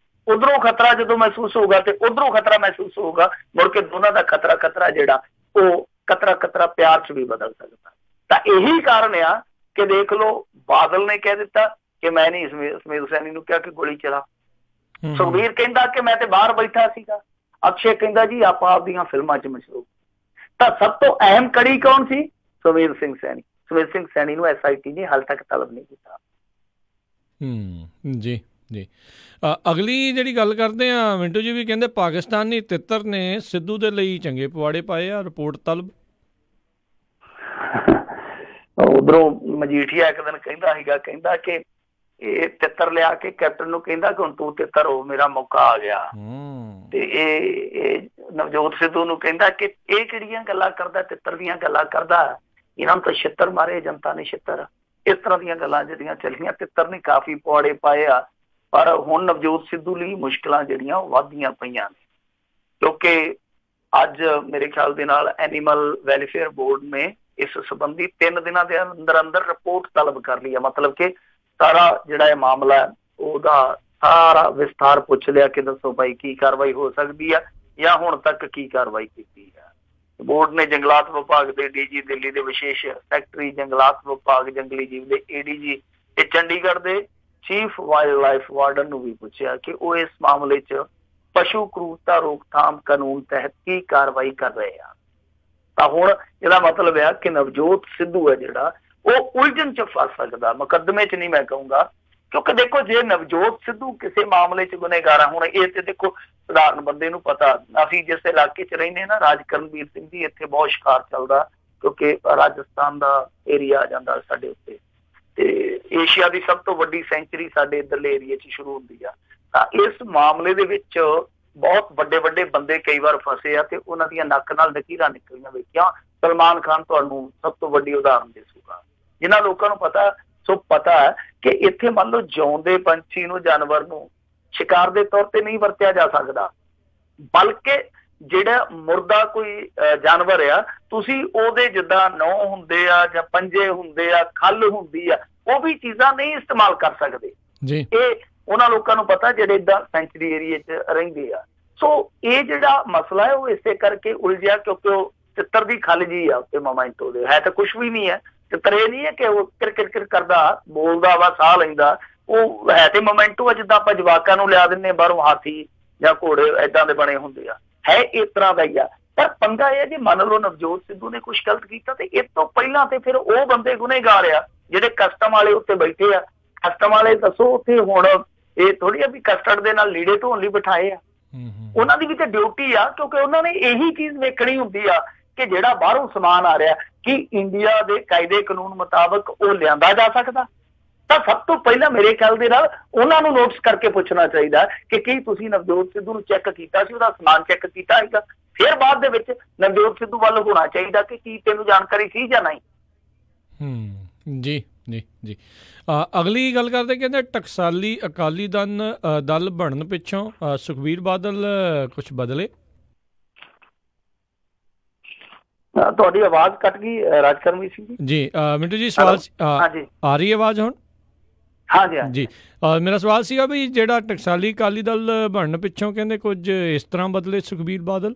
ਉਧਰੋਂ ਖਤਰਾ ਜਦੋਂ ਮਹਿਸੂਸ ਹੋਊਗਾ ਤੇ ਉਧਰੋਂ ਖਤਰਾ ਮਹਿਸੂਸ ਹੋਊਗਾ, ਮੁੜ ਕੇ ਦੋਨਾਂ ਦਾ ਖਤਰਾ ਜਿਹੜਾ ਉਹ ਖਤਰਾ ਪਿਆਰ 'ਚ ਵੀ ਬਦਲ ਸਕਦਾ। ਤਾਂ ਇਹੀ ਕਾਰਨ ਆ ਕਿ ਦੇਖ ਲਓ, ਬਾਦਲ ਨੇ ਕਹਿ ਦਿੱਤਾ ਕਿ ਮੈਂ ਨਹੀਂ ਸੁਮੇਧ ਸੈਣੀ ਨੂੰ ਕਿਹਾ ਕਿ ਗੋਲੀ ਚਲਾ। ਸੁਖਬੀਰ ਕਹਿੰਦਾ ਕਿ ਮੈਂ ਤੇ ਬਾਹਰ ਬੈਠਾ ਸੀਗਾ। ਅਕਸ਼ੇ ਕਹਿੰਦਾ ਜੀ ਆਪਾਂ ਆਪਦੀਆਂ ਫਿਲਮਾਂ 'ਚ ਮਸ਼ਹੂਰ। ਤਾਂ ਸਭ ਤੋਂ ਅਹਿਮ ਕੜੀ ਕੌਣ ਸੀ? ਸੁਮੇਧ ਸਿੰਘ ਸੈਣੀ। ਸੁਮੇਧ ਸਿੰਘ ਸੈਣੀ ਨੂੰ SIT ਨੇ ਹਾਲੇ ਤੱਕ ਤਲਬ ਨਹੀਂ ਕੀਤਾ। ਜੀ ਜੀ। ਅਗਲੀ ਜਿਹੜੀ ਗੱਲ ਕਰਦੇ ਆ, ਮਿੰਟੂ ਜੀ ਵੀ ਕਹਿੰਦੇ ਪਾਕਿਸਤਾਨੀ ਤਿੱਤਰ ਨੇ ਸਿੱਧੂ ਦੇ ਲਈ ਚੰਗੇ ਪਵਾੜੇ ਪਾਏ ਆ, ਰਿਪੋਰਟ ਤਲਬ। ਉਧਰੋਂ ਮਜੀਠੀਆ ਇੱਕ ਦਿਨ ਕਹਿੰਦਾ ਕਿ ਇਹ ਤਿੱਤਰ ਲਿਆ ਕੇ ਕੈਪਟਨ ਨੂੰ ਕਹਿੰਦਾ ਕਿ ਹੁਣ ਤੂੰ ਤਿੱਤਰ ਹੋ, ਮੇਰਾ ਮੌਕਾ ਆ ਗਿਆ। ਤੇ ਇਹ ਨਵਜੋਤ ਸਿੱਧੂ ਨੂੰ ਕਹਿੰਦਾ ਕਿ ਇਹ ਕਿਹੜੀਆਂ ਗੱਲਾਂ ਕਰਦਾ, ਤਿੱਤਰ ਦੀਆਂ ਗੱਲਾਂ ਕਰਦਾ, ਇਹਨਾਂ ਨੂੰ ਤਾਂ ਛਿੱਤਰ ਮਾਰੇ ਜਨਤਾ ਨੇ ਛਿੱਤਰ। ਇਸ ਤਰ੍ਹਾਂ ਦੀਆਂ ਗੱਲਾਂ ਜਿਹੜੀਆਂ ਚੱਲੀਆਂ, ਤਿੱਤਰ ਨੇ ਕਾਫੀ ਪਵਾੜੇ ਪਾਏ ਆ। ਪਰ ਹੁਣ ਨਵਜੋਤ ਸਿੱਧੂ ਲਈ ਮੁਸ਼ਕਿਲਾਂ ਜਿਹੜੀਆਂ ਉਹ ਵੱਧਦੀਆਂ ਪਈਆਂ ਨੇ, ਕਿਉਂਕਿ ਅੱਜ ਮੇਰੇ ਖਿਆਲ ਦੇ ਨਾਲ ਐਨੀਮਲ ਵੈਲਫੇਅਰ ਬੋਰਡ ਨੇ ਇਸ ਸੰਬੰਧੀ 3 ਦਿਨਾਂ ਦੇ ਅੰਦਰ ਰਿਪੋਰਟ ਤਲਬ ਕਰ ਲਈ ਹੈ। ਮਤਲਬ ਕਿ ਸਾਰਾ ਜਿਹੜਾ ਇਹ ਮਾਮਲਾ ਹੈ ਉਹਦਾ ਸਾਰਾ ਵਿਸਥਾਰ ਪੁੱਛ ਲਿਆ ਕਿ ਦੱਸੋ ਭਾਈ ਕੀ ਕਾਰਵਾਈ ਹੋ ਸਕਦੀ ਆ ਜਾਂ ਹੁਣ ਤੱਕ ਕੀ ਕਾਰਵਾਈ ਕੀਤੀ ਹੈ। ਬੋਰਡ ਨੇ ਜੰਗਲਾਤ ਵਿਭਾਗ ਦੇ DG ਦਿੱਲੀ ਦੇ ਵਿਸ਼ੇਸ਼ ਸੈਕਟਰੀ, ਜੰਗਲਾਤ ਵਿਭਾਗ ਜੰਗਲੀ ਜੀਵ ਦੇ ADG ਤੇ ਚੰਡੀਗੜ੍ਹ ਦੇ ਚੀਫ ਵਾਈਲਡ ਲਾਈਫ ਵਾਰਡਨ ਨੂੰ ਵੀ ਪੁੱਛਿਆ ਕਿ ਉਹ ਇਸ ਮਾਮਲੇ 'ਚ ਪਸ਼ੂ ਕਰੂਰਤਾ ਰੋਕਥਾਮ ਕਾਨੂੰਨ ਤਹਿਤ ਕੀ ਕਾਰਵਾਈ ਕਰ ਰਹੇ ਆ। ਤਾਂ ਹੁਣ ਇਹਦਾ ਮਤਲਬ ਹੈ ਕਿ ਨਵਜੋਤ ਸਿੱਧੂ ਹੈ ਜਿਹੜਾ ਉਹ ਉਲਝਣ 'ਚ ਫਸ ਸਕਦਾ, ਮੁਕੱਦਮੇ 'ਚ ਨਹੀਂ ਮੈਂ ਕਹੂੰਗਾ। ਕਿਉਂਕਿ ਦੇਖੋ, ਜੇ ਨਵਜੋਤ ਸਿੱਧੂ ਕਿਸੇ ਮਾਮਲੇ 'ਚ ਗੁਨੇਗਾਰ ਆ, ਹੁਣ ਇਹ ਤੇ ਦੇਖੋ ਸਧਾਰਨ ਬੰਦੇ ਨੂੰ ਪਤਾ, ਅਸੀਂ ਜਿਸ ਇਲਾਕੇ 'ਚ ਰਹਿੰਦੇ ਨਾ, ਰਾਜ ਕਰਨਵੀਰ ਸਿੰਘ ਜੀ, ਇੱਥੇ ਬਹੁਤ ਸ਼ਿਕਾਰ ਚੱਲਦਾ ਕਿਉਂਕਿ ਰਾਜਸਥਾਨ ਦਾ ਏਰੀਆ ਆ ਜਾਂਦਾ ਸਾਡੇ ਉੱਤੇ, ਤੇ ਏਸ਼ੀਆ ਦੀ ਸਭ ਤੋਂ ਵੱਡੀ ਸੈਂਚੁਰੀ ਸਾਡੇ ਇੱਧਰਲੇ ਏਰੀਏ 'ਚ ਸ਼ੁਰੂ ਹੁੰਦੀ ਆ। ਤਾਂ ਇਸ ਮਾਮਲੇ ਦੇ ਵਿੱਚ ਬਹੁਤ ਵੱਡੇ ਬੰਦੇ ਕਈ ਵਾਰ ਫਸੇ ਆ ਤੇ ਉਹਨਾਂ ਦੀਆਂ ਨੱਕ ਨਾਲ ਨਕੀਰਾਂ ਨਿਕਲੀਆਂ ਵੇਖੀਆਂ। ਸਲਮਾਨ ਖਾਨ ਤੁਹਾਨੂੰ ਸਭ ਤੋਂ ਵੱਡੀ ਉਦਾਹਰਨ ਦੇ ਸਕੂਗਾ। ਜਿਨ੍ਹਾਂ ਲੋਕਾਂ ਨੂੰ ਪਤਾ ਹੈ ਕਿ ਇੱਥੇ ਮੰਨ ਲਓ ਜਿਉਂਦੇ ਪੰਛੀ ਨੂੰ, ਜਾਨਵਰ ਨੂੰ ਸ਼ਿਕਾਰ ਦੇ ਤੌਰ ਤੇ ਨਹੀਂ ਵਰਤਿਆ ਜਾ ਸਕਦਾ। ਬਲਕਿ ਜਿਹੜਾ ਮੁਰਦਾ ਕੋਈ ਜਾਨਵਰ ਆ, ਤੁਸੀਂ ਉਹਦੇ ਜਿੱਦਾਂ ਨਹੁੰ ਹੁੰਦੇ ਆ ਜਾਂ ਪੰਜੇ ਹੁੰਦੇ ਆ, ਖੱਲ ਹੁੰਦੀ ਆ, ਉਹ ਵੀ ਚੀਜ਼ਾਂ ਨਹੀਂ ਇਸਤੇਮਾਲ ਕਰ ਸਕਦੇ ਜੀ। ਇਹ ਉਹਨਾਂ ਲੋਕਾਂ ਨੂੰ ਪਤਾ ਜਿਹੜੇ ਏਦਾਂ ਸੈਂਚੁਰੀ ਏਰੀਏ 'ਚ ਰਹਿੰਦੇ ਆ। ਸੋ ਇਹ ਜਿਹੜਾ ਮਸਲਾ ਹੈ ਉਹ ਇਸੇ ਕਰਕੇ ਉਲਝਿਆ ਕਿਉਂਕਿ ਉਹ ਚਿੱਤਰ ਦੀ ਖੱਲ ਜੀ ਆ ਉੱਤੇ ਮੋਮੈਂਟੋ ਦੇ, ਹੈ ਤਾਂ ਕੁਛ ਵੀ ਨਹੀਂ ਹੈ। ਚਿੱਤਰ ਇਹ ਨਹੀਂ ਹੈ ਕਿ ਉਹ ਕਿਰ ਕਰਦਾ ਬੋਲਦਾ ਵਾ, ਸਾਹ ਲੈਂਦਾ, ਉਹ ਹੈ ਤੇ ਮੋਮੈਂਟੋ ਆ ਜਿੱਦਾਂ ਆਪਾਂ ਜਵਾਕਾਂ ਨੂੰ ਲਿਆ ਦਿੰਦੇ ਬਾਹਰੋਂ ਹਾਥੀ ਜਾਂ ਘੋੜੇ ਏਦਾਂ ਦੇ ਬਣੇ ਹੁੰਦੇ ਆ, ਹੈ ਇਸ ਤਰ੍ਹਾਂ ਦਾ ਹੀ ਆ। ਪਰ ਪੰਗਾ ਇਹ ਜੇ ਮੰਨ ਲਓ ਨਵਜੋਤ ਸਿੱਧੂ ਨੇ ਕੁਛ ਗਲਤ ਕੀਤਾ ਤੇ ਇਸ ਤੋਂ ਪਹਿਲਾਂ ਤੇ ਫਿਰ ਉਹ ਬੰਦੇ ਗੁਨੇਗਾਰ ਆ ਜਿਹੜੇ ਕਸਟਮ ਵਾਲੇ ਉੱਤੇ ਬੈਠੇ ਆ। ਕਸਟਮ ਵਾਲੇ ਦੱਸੋ ਉੱਥੇ ਹੁਣ ਇਹ ਥੋੜੀ ਆ ਵੀ ਕਸਟਰਡ ਦੇ ਨਾਲ ਲੀੜੇ ਧੋਣ ਲਈ ਬਿਠਾਏ ਆ, ਉਹਨਾਂ ਦੀ ਵੀ ਤੇ ਡਿਊਟੀ ਆ ਕਿਉਂਕਿ ਉਹਨਾਂ ਨੇ ਇਹੀ ਚੀਜ਼ ਵੇਖਣੀ ਹੁੰਦੀ ਆ ਕਿ ਜਿਹੜਾ ਬਾਹਰੋਂ ਸਮਾਨ ਆ ਰਿਹਾ ਕਿ ਇੰਡੀਆ ਦੇ ਕਾਇਦੇ ਕਾਨੂੰਨ ਮੁਤਾਬਕ ਉਹ ਲਿਆਂਦਾ ਜਾ ਸਕਦਾ। ਤਾਂ ਸਭ ਤੋਂ ਪਹਿਲਾਂ ਮੇਰੇ ਖਿਆਲ ਦੇ ਨਾਲ ਉਹਨਾਂ ਨੂੰ ਨੋਟਿਸ ਕਰਕੇ ਪੁੱਛਣਾ ਚਾਹੀਦਾ ਕਿ ਕੀ ਤੁਸੀਂ ਨਵਜੋਤ ਸਿੱਧੂ ਨੂੰ ਚੈੱਕ ਕੀਤਾ ਸੀ, ਉਹਦਾ ਸਮਾਨ ਚੈੱਕ ਕੀਤਾ ਹੈਗਾ। ਫਿਰ ਬਾਅਦ ਦੇ ਵਿੱਚ ਨਵਜੋਤ ਸਿੱਧੂ ਵੱਲ ਹੋਣਾ ਚਾਹੀਦਾ ਕਿ ਕੀ ਤੈਨੂੰ ਜਾਣਕਾਰੀ ਸੀ ਜਾਂ ਨਹੀਂ। ਜੀ ਜੀ ਜੀ। ਅਗਲੀ ਗੱਲ ਕਰਦੇ, ਕਹਿੰਦੇ ਟਕਸਾਲੀ ਅਕਾਲੀ ਦਲ ਬਣਨ ਪਿੱਛੋਂ ਸੁਖਬੀਰ ਬਾਦਲ ਕੁਛ ਬਦਲੇ। ਤੁਹਾਡੀ ਆਵਾਜ਼ ਕੱਟ ਗਈ ਰਾਜਕਰਮੀ ਸਿੰਘ ਜੀ। ਮਿੰਟੂ ਜੀ ਸਵਾਲ ਆ ਰਹੀ ਆਵਾਜ਼ ਹੁਣ? ਹਾਂਜੀ ਜੀ। ਮੇਰਾ ਸਵਾਲ ਸੀਗਾ ਵੀ ਜਿਹੜਾ ਟਕਸਾਲੀ ਅਕਾਲੀ ਦਲ ਬਣਨ ਪਿੱਛੋਂ ਕਹਿੰਦੇ ਕੁਝ ਇਸ ਤਰ੍ਹਾਂ ਬਦਲੇ ਸੁਖਬੀਰ ਬਾਦਲ।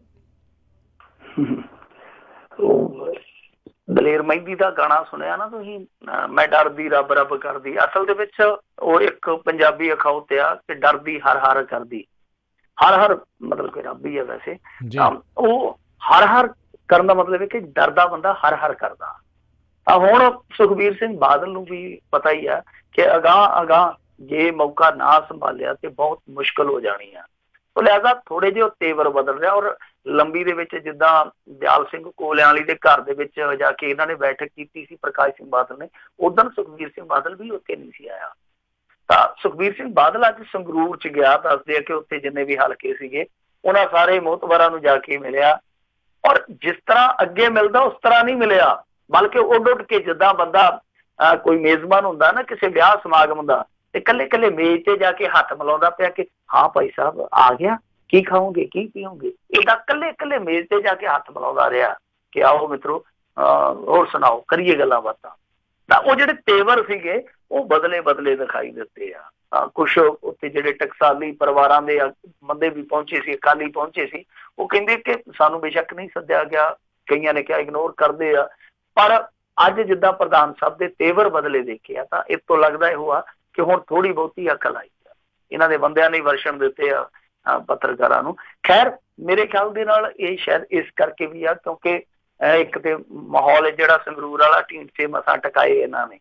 ਦਲੇਰ ਮਹਿੰਦੀ ਦਾ ਗਾਣਾ ਸੁਣਿਆ ਨਾ ਤੁਸੀਂ, ਮੈਂ ਡਰਦੀ ਰੱਬ ਰੱਬ ਕਰਦੀ। ਅਸਲ ਦੇ ਵਿੱਚ ਉਹ ਇੱਕ ਪੰਜਾਬੀ ਅਖਾਉਤ ਆ ਕਿ ਡਰਦੀ ਹਰ ਹਰ ਕਰਦੀ। ਹਰ ਮਤਲਬ ਕਿ ਰੱਬ ਹੀ ਆ ਵੈਸੇ। ਉਹ ਹਰ ਕਰਨ ਦਾ ਮਤਲਬ ਹੈ ਕਿ ਡਰਦਾ ਬੰਦਾ ਹਰ ਕਰਦਾ। ਤਾਂ ਹੁਣ ਸੁਖਬੀਰ ਸਿੰਘ ਬਾਦਲ ਨੂੰ ਵੀ ਪਤਾ ਹੀ ਆ ਕਿ ਅਗਾਂਹ ਜੇ ਮੌਕਾ ਨਾ ਸੰਭਾਲਿਆ ਤੇ ਬਹੁਤ ਮੁਸ਼ਕਿਲ ਹੋ ਜਾਣੀ ਆ। ਉਹ ਲਿਹਾਜ਼ਾ ਥੋੜੇ ਜਿਹੇ ਤੇਵਰ ਬਦਲ ਰਿਹਾ। ਔਰ ਲੰਬੀ ਦੇ ਵਿੱਚ ਜਿੱਦਾਂ ਦਿਆਲ ਸਿੰਘ ਕੋਲਿਆਂ ਵਾਲੀ ਦੇ ਘਰ ਦੇ ਵਿੱਚ ਜਾ ਕੇ ਇਹਨਾਂ ਨੇ ਬੈਠਕ ਕੀਤੀ ਸੀ ਪ੍ਰਕਾਸ਼ ਸਿੰਘ ਬਾਦਲ ਨੇ, ਉਦੋਂ ਸੁਖਬੀਰ ਸਿੰਘ ਬਾਦਲ ਵੀ ਉੱਥੇ ਨਹੀਂ ਸੀ ਆਇਆ। ਤਾਂ ਸੁਖਬੀਰ ਸਿੰਘ ਬਾਦਲ ਅੱਜ ਸੰਗਰੂਰ ਚ ਗਿਆ, ਦੱਸਦੇ ਆ ਕਿ ਉੱਥੇ ਜਿੰਨੇ ਵੀ ਹਲਕੇ ਸੀਗੇ ਉਹਨਾਂ ਸਾਰੇ ਮੋਹਤਬਰਾਂ ਨੂੰ ਜਾ ਕੇ ਮਿਲਿਆ। ਔਰ ਜਿਸ ਤਰ੍ਹਾਂ ਅੱਗੇ ਮਿਲਦਾ ਉਸ ਤਰ੍ਹਾਂ ਨਹੀਂ ਮਿਲਿਆ, ਬਲਕਿ ਉੱਡ ਕੇ ਜਿੱਦਾਂ ਬੰਦਾ ਕੋਈ ਮੇਜ਼ਬਾਨ ਹੁੰਦਾ ਨਾ ਕਿਸੇ ਵਿਆਹ ਸਮਾਗਮ ਦਾ, ਤੇ ਇਕੱਲੇ ਮੇਜ਼ ਤੇ ਜਾ ਕੇ ਹੱਥ ਮਿਲਾਉਂਦਾ ਪਿਆ ਕਿ ਹਾਂ ਭਾਈ ਸਾਹਿਬ ਆ ਗਿਆ, ਕੀ ਖਾਓਗੇ ਕੀ ਪੀਓਗੇ, ਏਦਾਂ ਇਕੱਲੇ ਮੇਜ਼ ਤੇ ਜਾ ਕੇ ਹੱਥ ਮਿਲਾਉਂਦਾ ਰਿਹਾ ਕਿ ਆਓ ਮਿੱਤਰੋ ਹੋਰ ਸੁਣਾਓ ਕਰੀਏ ਗੱਲਾਂ ਬਾਤਾਂ। ਤਾਂ ਉਹ ਜਿਹੜੇ ਤੇਵਰ ਸੀਗੇ ਉਹ ਬਦਲੇ ਦਿਖਾਈ ਦਿੱਤੇ ਆ। ਕੁਛ ਉੱਥੇ ਜਿਹੜੇ ਟਕਸਾਲੀ ਪਰਿਵਾਰਾਂ ਦੇ ਬੰਦੇ ਵੀ ਪਹੁੰਚੇ ਸੀ, ਅਕਾਲੀ ਪਹੁੰਚੇ ਸੀ, ਉਹ ਕਹਿੰਦੇ ਕਿ ਸਾਨੂੰ ਬੇਸ਼ੱਕ ਨਹੀਂ ਸੱਦਿਆ ਗਿਆ, ਕਈਆਂ ਨੇ ਕਿਹਾ ਇਗਨੋਰ ਕਰਦੇ ਆ। ਪਰ ਅੱਜ ਜਿੱਦਾਂ ਪ੍ਰਧਾਨ ਸਾਹਿਬ ਦੇ ਤੇਵਰ ਬਦਲੇ ਦੇਖੇ ਆ ਤਾਂ ਇਸ ਤੋਂ ਲੱਗਦਾ ਇਹ ਹੋਆ ਕਿ ਹੁਣ ਥੋੜੀ ਬਹੁਤੀ ਅਕਲ ਆਈ ਆ। ਇਹਨਾਂ ਦੇ ਬੰਦਿਆਂ ਨੇ ਵਰਸ਼ਨ ਦਿੱਤੇ ਆ ਪੱਤਰਕਾਰਾਂ ਨੂੰ। ਖੈਰ ਮੇਰੇ ਖਿਆਲ ਦੇ ਨਾਲ ਇਹ ਸ਼ਾਇਦ ਇਸ ਕਰਕੇ ਵੀ ਆ ਕਿਉਂਕਿ ਇੱਕ ਤੇ ਮਾਹੌਲ ਜਿਹੜਾ ਸੰਗਰੂਰ ਵਾਲਾ ਢੀਂਡਸੇ ਮਸਾਂ ਟਕਾਏ ਇਹਨਾਂ ਨੇ,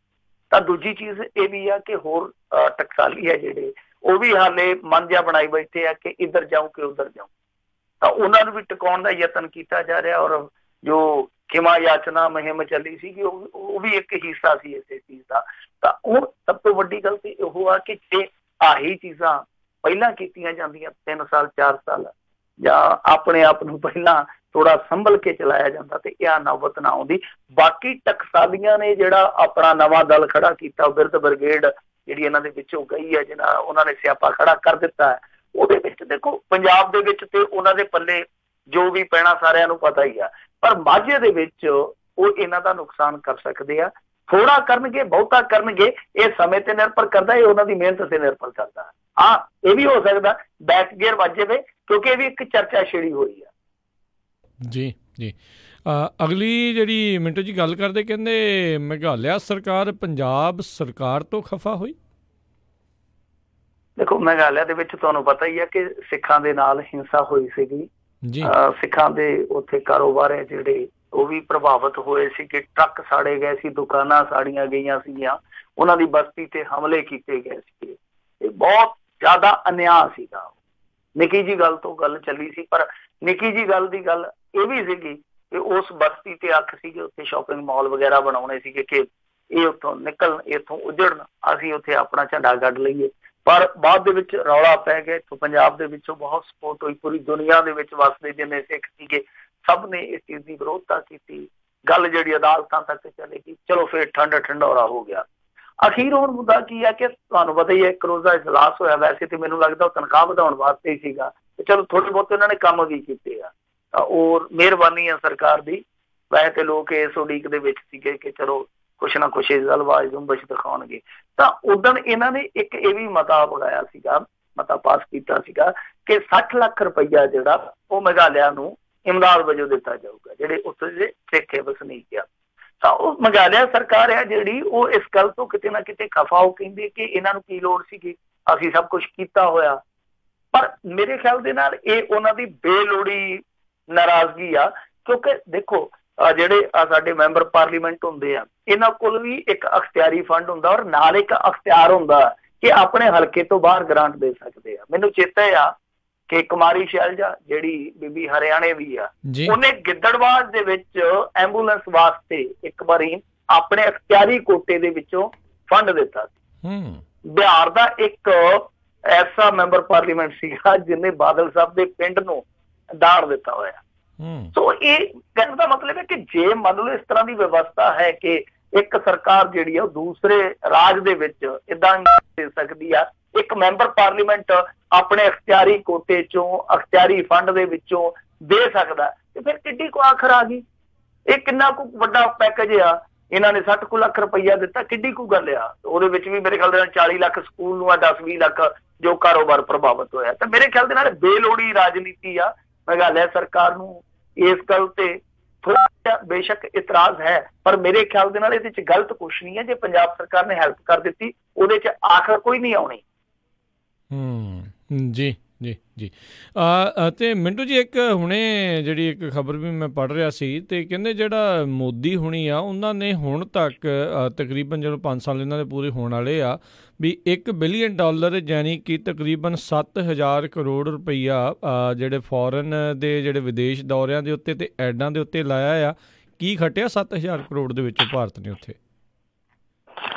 ਤਾਂ ਦੂਜੀ ਚੀਜ਼ ਇਹ ਵੀ ਆ ਕਿ ਹੋਰ ਟਕਸਾਲੀ ਆ ਜਿਹੜੇ ਉਹ ਵੀ ਹਾਲੇ ਮਨ ਜਿਹਾ ਬਣਾਈ ਬੈਠੇ ਆ ਕਿ ਇੱਧਰ ਜਾਊਂ ਕਿ ਉੱਧਰ ਜਾਊਂ। ਤਾਂ ਉਹਨਾਂ ਨੂੰ ਵੀ ਟਿਕਾਉਣ ਦਾ ਯਤਨ ਕੀਤਾ ਜਾ ਰਿਹਾ। ਔਰ ਜੋ ਖਿਮਾ ਯਾਚਨਾ ਮੁਹਿੰਮ ਚੱਲੀ ਸੀਗੀ ਉਹ ਵੀ ਇੱਕ ਹਿੱਸਾ ਸੀ ਇਸੇ ਚੀਜ਼ ਦਾ। ਤਾਂ ਹੁਣ ਸਭ ਤੋਂ ਵੱਡੀ ਗੱਲ ਤੇ ਇਹ ਆ ਕਿ ਜੇ ਆਹੀ ਚੀਜ਼ਾਂ ਪਹਿਲਾਂ ਕੀਤੀਆਂ ਜਾਂਦੀਆਂ 3 ਸਾਲ 4 ਸਾਲ ਜਾਂ ਆਪਣੇ ਆਪ ਨੂੰ ਪਹਿਲਾਂ ਥੋੜਾ ਸੰਭਲ ਕੇ ਚਲਾਇਆ ਜਾਂਦਾ ਤੇ ਇਹ ਨੌਬਤ ਨਾ ਆਉਂਦੀ। ਬਾਕੀ ਟਕਸਾਲੀਆਂ ਨੇ ਜਿਹੜਾ ਆਪਣਾ ਨਵਾਂ ਦਲ ਖੜਾ ਕੀਤਾ, ਬਿਰਧ ਬ੍ਰਿਗੇਡ ਜਿਹੜੀ ਇਹਨਾਂ ਦੇ ਵਿੱਚੋਂ ਗਈ ਹੈ, ਜਿਹਨਾਂ ਉਹਨਾਂ ਨੇ ਸਿਆਪਾ ਖੜਾ ਕਰ ਦਿੱਤਾ ਹੈ, ਉਹਦੇ ਵਿੱਚ ਦੇਖੋ ਪੰਜਾਬ ਦੇ ਵਿੱਚ ਤੇ ਉਹਨਾਂ ਦੇ ਪੱਲੇ ਜੋ ਵੀ ਪੈਣਾ ਸਾਰਿਆਂ ਨੂੰ ਪਤਾ ਹੀ ਆ। ਪਰ ਮਾਝੇ ਦੇ ਵਿੱਚ ਉਹ ਇਹਨਾਂ ਦਾ ਨੁਕਸਾਨ ਕਰ ਸਕਦੇ ਆ। ਥੋੜਾ ਕਰਨਗੇ ਬਹੁਤਾ ਕਰਨਗੇ ਇਹ ਸਮੇਂ ਤੇ ਨਿਰਭਰ ਕਰਦਾ, ਇਹ ਉਹਨਾਂ ਦੀ ਮਿਹਨਤ ਤੇ ਨਿਰਭਰ ਕਰਦਾ। ਹਾਂ ਇਹ ਵੀ ਹੋ ਸਕਦਾ ਬੈਕ ਗੇਅਰ ਵੱਜ ਜਾਵੇ ਕਿਉਂਕਿ ਇਹ ਵੀ ਇੱਕ ਚਰਚਾ ਛਿੜੀ ਹੋਈ ਆ। ਜੀ ਜੀ। ਅਗਲੀ ਜਿਹੜੀ ਮਿੰਟੂ ਜੀ ਗੱਲ ਕਰਦੇ, ਕਹਿੰਦੇ ਮੇਘਾਲਿਆ ਸਰਕਾਰ ਪੰਜਾਬ ਸਰਕਾਰ ਤੋਂ ਖਫਾ ਹੋਈ। ਦੇਖੋ ਮੇਘਾਲਿਆ ਦੇ ਵਿੱਚ ਤੁਹਾਨੂੰ ਪਤਾ ਹੀ ਆ ਕਿ ਸਿੱਖਾਂ ਦੇ ਨਾਲ ਹਿੰਸਾ ਹੋਈ ਸੀਗੀ। ਸਿੱਖਾਂ ਦੇ ਉੱਥੇ ਕਾਰੋਬਾਰ ਹੈ ਜਿਹੜੇ ਉਹ ਵੀ ਪ੍ਰਭਾਵਿਤ ਹੋਏ ਸੀ ਕਿ ਟਰੱਕ ਸਾੜੇ ਗਏ ਸੀ, ਦੁਕਾਨਾਂ ਸਾੜੀਆਂ ਗਈਆਂ ਸੀਗੀਆਂ, ਉਹਨਾਂ ਦੀ ਬਸਤੀ ਤੇ ਹਮਲੇ ਕੀਤੇ ਗਏ ਸੀ। ਇਹ ਬਹੁਤ ਜ਼ਿਆਦਾ ਅਨਿਆਂ ਸੀਗਾ। ਨਿੱਕੀ ਜੀ ਗੱਲ ਤੋਂ ਗੱਲ ਚੱਲੀ ਸੀ, ਪਰ ਨਿੱਕੀ ਜੀ ਗੱਲ ਦੀ ਗੱਲ ਇਹ ਵੀ ਸੀਗੀ ਕਿ ਉਸ ਬਸਤੀ ਤੇ ਅੱਖ ਸੀਗੇ ਉੱਥੇ ਸ਼ਾਪਿੰਗ ਮਾਲ ਵਗੈਰਾ ਬਣਾਉਣੇ ਸੀਗੇ ਕਿ ਇਹ ਉੱਥੋਂ ਨਿਕਲਣ, ਇੱਥੋਂ ਉਜੜਨ, ਅਸੀਂ ਉੱਥੇ ਆਪਣਾ ਝੰਡਾ ਗੱਡ ਲਈਏ। ਪਰ ਬਾਅਦ ਦੇ ਵਿੱਚ ਰੌਲਾ ਪੈ ਗਿਆ। ਇੱਥੋਂ ਪੰਜਾਬ ਦੇ ਵਿੱਚੋਂ ਬਹੁਤ ਸਪੋਰਟ ਹੋਈ, ਪੂਰੀ ਦੁਨੀਆ ਦੇ ਵਿੱਚ ਵਸਦੇ ਜਿੰਨੇ ਸਿੱਖ ਸੀਗੇ ਸਭ ਨੇ ਇਸ ਚੀਜ਼ ਦੀ ਵਿਰੋਧਤਾ ਕੀਤੀ। ਗੱਲ ਜਿਹੜੀ ਅਦਾਲਤਾਂ ਤੱਕ ਚਲੇਗੀ। ਚਲੋ ਫਿਰ ਠੰਡੌਰਾ ਹੋ ਗਿਆ। ਅਖੀਰ ਹੁਣ ਮੁੱਦਾ ਕੀ ਹੈ ਕਿ ਤੁਹਾਨੂੰ ਪਤਾ ਹੀ ਹੈ ਇੱਕ ਰੋਜ਼ਾ ਇਜਲਾਸ ਹੋਇਆ। ਵੈਸੇ ਤੇ ਮੈਨੂੰ ਲੱਗਦਾ ਉਹ ਤਨਖਾਹ ਵਧਾਉਣ ਵਾਸਤੇ ਹੀ ਸੀਗਾ ਚਲੋ ਥੋੜੇ ਬਹੁਤ ਉਹਨਾਂ ਨੇ ਕੰਮ ਵੀ ਕੀਤੇ ਆ, ਉਹ ਮਿਹਰਬਾਨੀ ਆ ਸਰਕਾਰ ਦੀ। ਵੈਸੇ ਤੇ ਲੋਕ ਇਸ ਉਡੀਕ ਦੇ ਵਿੱਚ ਸੀਗੇ ਕਿ ਚਲੋ ਕੁਛ ਨਾ ਕੁਛ ਜਲਵਾਜ ਜੁੰਬਸ਼ ਦਿਖਾਉਣਗੇ। ਤਾਂ ਉਦੋਂ ਇਹਨਾਂ ਨੇ ਇੱਕ ਇਹ ਵੀ ਮਤਾ ਬੁਲਾਇਆ ਸੀਗਾ, ਮਤਾ ਪਾਸ ਕੀਤਾ ਸੀਗਾ ਕਿ 60 ਲੱਖ ਰੁਪਈਆ ਜਿਹੜਾ ਉਹ ਮੇਘਾਲਿਆ ਨੂੰ ਇਮਦਾਦ ਵਜੋਂ ਦਿੱਤਾ ਜਾਊਗਾ, ਜਿਹੜੇ ਉੱਥੇ ਦੇ ਸਿੱਖ ਵਸਨੀਕ ਆ। ਤਾਂ ਉਹ ਮੇਘਾਲਿਆ ਸਰਕਾਰ ਆ ਜਿਹੜੀ ਉਹ ਇਸ ਗੱਲ ਤੋਂ ਕਿਤੇ ਨਾ ਕਿਤੇ ਖਫਾ ਹੋ ਕਹਿੰਦੀ ਕਿ ਇਹਨਾਂ ਨੂੰ ਕੀ ਲੋੜ ਸੀਗੀ, ਅਸੀਂ ਸਭ ਕੁਛ ਕੀਤਾ ਹੋਇਆ। ਪਰ ਮੇਰੇ ਖਿਆਲ ਦੇ ਨਾਲ ਇਹ ਉਹਨਾਂ ਦੀ ਬੇਲੋੜੀ ਨਾਰਾਜ਼ਗੀ ਆ, ਕਿਉਂਕਿ ਦੇਖੋ ਜਿਹੜੇ ਸਾਡੇ ਮੈਂਬਰ ਪਾਰਲੀਮੈਂਟ ਹੁੰਦੇ ਆ ਇਹਨਾਂ ਕੋਲ ਵੀ ਇੱਕ ਅਖਤਿਆਰੀ ਫੰਡ ਹੁੰਦਾ ਔਰ ਨਾਲ ਇੱਕ ਅਖਤਿਆਰ ਹੁੰਦਾ ਕਿ ਆਪਣੇ ਹਲਕੇ ਤੋਂ ਬਾਹਰ ਗ੍ਰਾਂਟ ਦੇ ਸਕਦੇ ਆ। ਮੈਨੂੰ ਚੇਤਾ ਆ ਕਿ ਕੁਮਾਰੀ ਸ਼ੈਲਜਾ ਜਿਹੜੀ ਬੀਬੀ ਹਰਿਆਣੇ ਦੀ ਆ, ਉਹਨੇ ਗਿੱਦੜਬਾਹ ਦੇ ਵਿੱਚ ਐਂਬੂਲੈਂਸ ਵਾਸਤੇ ਇੱਕ ਵਾਰੀ ਆਪਣੇ ਅਖਤਿਆਰੀ ਕੋਟੇ ਦੇ ਵਿੱਚੋਂ ਫੰਡ ਦਿੱਤਾ ਸੀ। ਬਿਹਾਰ ਦਾ ਇੱਕ ਐਸਾ ਮੈਂਬਰ ਪਾਰਲੀਮੈਂਟ ਸੀਗਾ ਜਿਹਨੇ ਬਾਦਲ ਸਾਹਿਬ ਦੇ ਪਿੰਡ ਨੂੰ ਦਾਨ ਦਿੱਤਾ ਹੋਇਆ। ਸੋ ਇਹ ਕਹਿਣ ਦਾ ਮਤਲਬ ਹੈ ਕਿ ਜੇ ਮੰਨ ਲਓ ਇਸ ਤਰ੍ਹਾਂ ਦੀ ਵਿਵਸਥਾ ਹੈ ਕਿ ਇੱਕ ਸਰਕਾਰ ਜਿਹੜੀ ਆ ਉਹ ਦੂਸਰੇ ਰਾਜ ਦੇ ਵਿੱਚ ਏਦਾਂ ਦੇ ਸਕਦੀ ਆ, ਇੱਕ ਮੈਂਬਰ ਪਾਰਲੀਮੈਂਟ ਆਪਣੇ ਅਖਤਿਆਰੀ ਕੋਟੇ ਚੋਂ ਅਖਤਿਆਰੀ ਫੰਡ ਦੇ ਵਿੱਚੋਂ ਦੇ ਸਕਦਾ, ਤੇ ਫਿਰ ਕਿੱਡੀ ਕੁ ਆਖਰ ਆ ਗਈ। ਇਹ ਕਿੰਨਾ ਕੁ ਵੱਡਾ ਪੈਕੇਜ ਆ, ਇਹਨਾਂ ਨੇ 60 ਲੱਖ ਰੁਪਈਆ ਦਿੱਤਾ, ਕਿੱਡੀ ਕੁ ਗੱਲ ਆ। ਉਹਦੇ ਵਿੱਚ ਵੀ ਮੇਰੇ ਖਿਆਲ ਦੇ ਨਾਲ 40 ਲੱਖ ਸਕੂਲ ਨੂੰ ਆ, 10-20 ਲੱਖ ਜੋ ਕਾਰੋਬਾਰ ਪ੍ਰਭਾਵਿਤ ਹੋਇਆ। ਤਾਂ ਮੇਰੇ ਖਿਆਲ ਦੇ ਨਾਲ ਬੇਲੋੜੀ ਰਾਜਨੀਤੀ ਆ। ਮੇਘਾਲਿਆ ਸਰਕਾਰ ਨੂੰ ਇਸ ਗੱਲ ਤੇ ਥੋੜਾ ਜਿਹਾ ਬੇਸ਼ੱਕ ਇਤਰਾਜ਼ ਹੈ, ਪਰ ਮੇਰੇ ਖਿਆਲ ਦੇ ਨਾਲ ਇਹਦੇ ਚ ਗਲਤ ਕੁਛ ਨਹੀਂ ਹੈ। ਜੇ ਪੰਜਾਬ ਸਰਕਾਰ ਨੇ ਹੈਲਪ ਕਰ ਦਿੱਤੀ ਉਹਦੇ ਚ ਆਖਰ ਕੋਈ ਨਹੀਂ ਆਉਣੀ। ਜੀ ਜੀ ਜੀ ਅਤੇ ਮਿੰਟੂ ਜੀ ਇੱਕ ਹੁਣੇ ਜਿਹੜੀ ਇੱਕ ਖਬਰ ਵੀ ਮੈਂ ਪੜ੍ਹ ਰਿਹਾ ਸੀ ਤੇ ਕਹਿੰਦੇ ਜਿਹੜਾ ਮੋਦੀ ਹੁਣੀ ਆ ਉਹਨਾਂ ਨੇ ਹੁਣ ਤੱਕ ਤਕਰੀਬਨ ਜਦੋਂ 5 ਸਾਲ ਇਹਨਾਂ ਦੇ ਪੂਰੇ ਹੋਣ ਵਾਲੇ ਆ ਵੀ $1 ਬਿਲੀਅਨ ਯਾਨੀ ਕਿ ਤਕਰੀਬਨ 7,000 ਕਰੋੜ ਰੁਪਈਆ ਜਿਹੜੇ ਫੋਰਨ ਦੇ ਜਿਹੜੇ ਵਿਦੇਸ਼ ਦੌਰਿਆਂ ਦੇ ਉੱਤੇ ਤੇ ਐਡਾਂ ਦੇ ਉੱਤੇ ਲਾਇਆ ਆ। ਕੀ ਖੱਟਿਆ 7,000 ਕਰੋੜ ਦੇ ਵਿੱਚੋਂ ਭਾਰਤ ਨੇ ਉੱਥੇ?